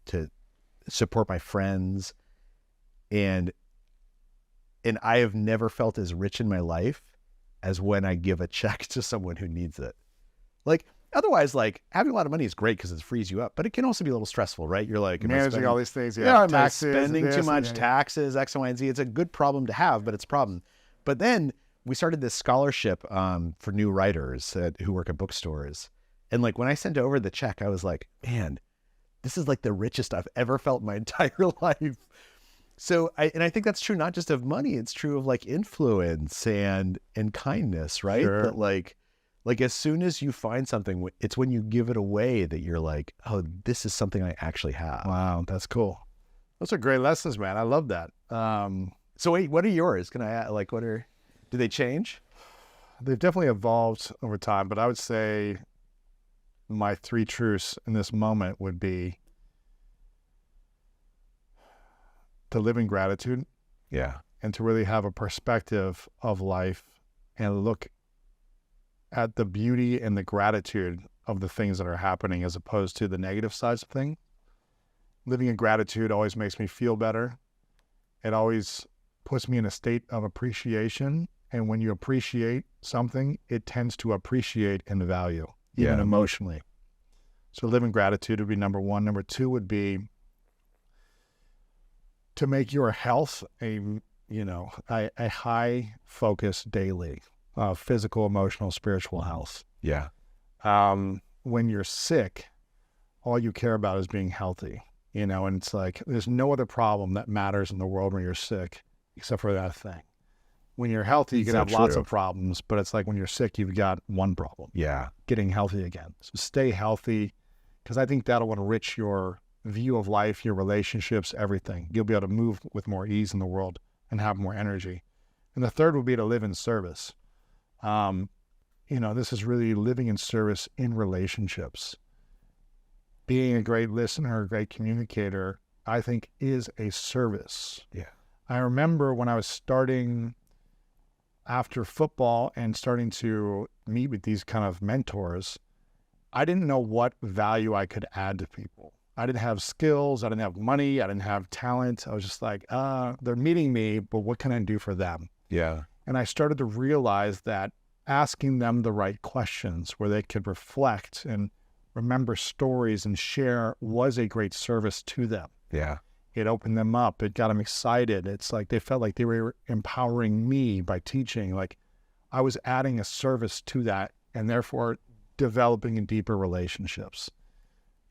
support my friends, and I have never felt as rich in my life as when I give a check to someone who needs it. Like, otherwise, like, having a lot of money is great because it frees you up, but it can also be a little stressful, right? You're like, managing all these things. Yeah, am I taxes, spending too much, taxes, X, Y, and Z? It's a good problem to have, but it's a problem. But then we started this scholarship for new writers who work at bookstores. And like, when I sent over the check, I was like, man, this is like the richest I've ever felt in my entire life. So I think that's true, not just of money, it's true of like influence and kindness, right? Sure. That like as soon as you find something, it's when you give it away that you're like, oh, this is something I actually have. Wow, that's cool. Those are great lessons, man. I love that. So wait, what are yours? Can I like, do they change? They've definitely evolved over time, but I would say my 3 truths in this moment would be to live in gratitude. Yeah. And to really have a perspective of life and look at the beauty and the gratitude of the things that are happening as opposed to the negative sides of things. Living in gratitude always makes me feel better. It always puts me in a state of appreciation. And when you appreciate something, it tends to appreciate in value, even emotionally. So live in gratitude would be number 1. Number 2 would be to make your health a high focus daily. Physical, emotional, spiritual health. Yeah. When you're sick, all you care about is being healthy, and it's like, there's no other problem that matters in the world when you're sick, except for that thing. When you're healthy, you can have lots of problems, but it's like when you're sick, you've got one problem. Yeah. Getting healthy again. So stay healthy, because I think that'll enrich your view of life, your relationships, everything. You'll be able to move with more ease in the world and have more energy. And the third would be to live in service. This is really living in service in relationships. Being a great listener, a great communicator, I think is a service. Yeah. I remember when I was starting after football and starting to meet with these kind of mentors, I didn't know what value I could add to people. I didn't have skills. I didn't have money. I didn't have talent. I was just like, they're meeting me, but what can I do for them? Yeah. And I started to realize that asking them the right questions where they could reflect and remember stories and share was a great service to them. Yeah. It opened them up. It got them excited. It's like they felt like they were empowering me by teaching. Like I was adding a service to that and therefore developing in deeper relationships.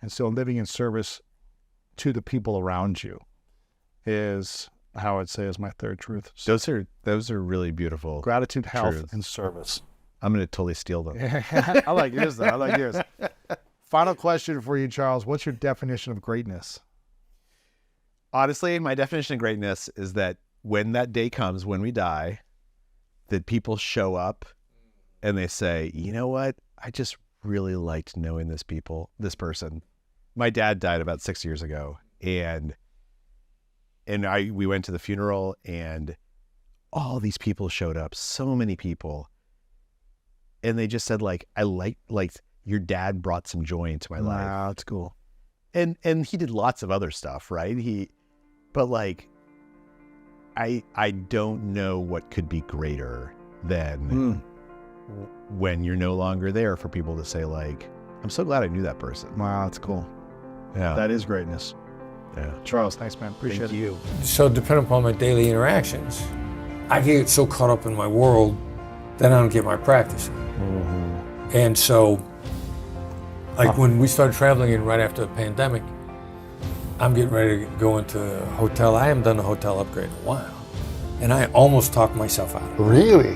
And so living in service to the people around you is how I'd say is my third truth. So Those are really beautiful. gratitude, health, truths. and service. I'm going to totally steal them. I like yours, though. I like yours. Final question for you, Charles. What's your definition of greatness? Honestly, my definition of greatness is that when that day comes, when we die, that people show up and they say, you know what? I just really liked knowing this person. My dad died about 6 years ago, and we went to the funeral, and all these people showed up, so many people. And they just said, like, I like your dad brought some joy into my life. Wow, that's cool. And he did lots of other stuff, right? But like, I don't know what could be greater than when you're no longer there for people to say, like, I'm so glad I knew that person. Wow, that's cool. Yeah. That is greatness. Yeah. Charles, thanks, man. Appreciate Thank it. you. So depending upon my daily interactions, I get so caught up in my world that I don't get my practice. Mm-hmm. And so, like when we started traveling in right after the pandemic, I'm getting ready to go into a hotel. I haven't done a hotel upgrade in a while. And I almost talked myself out of it. Really?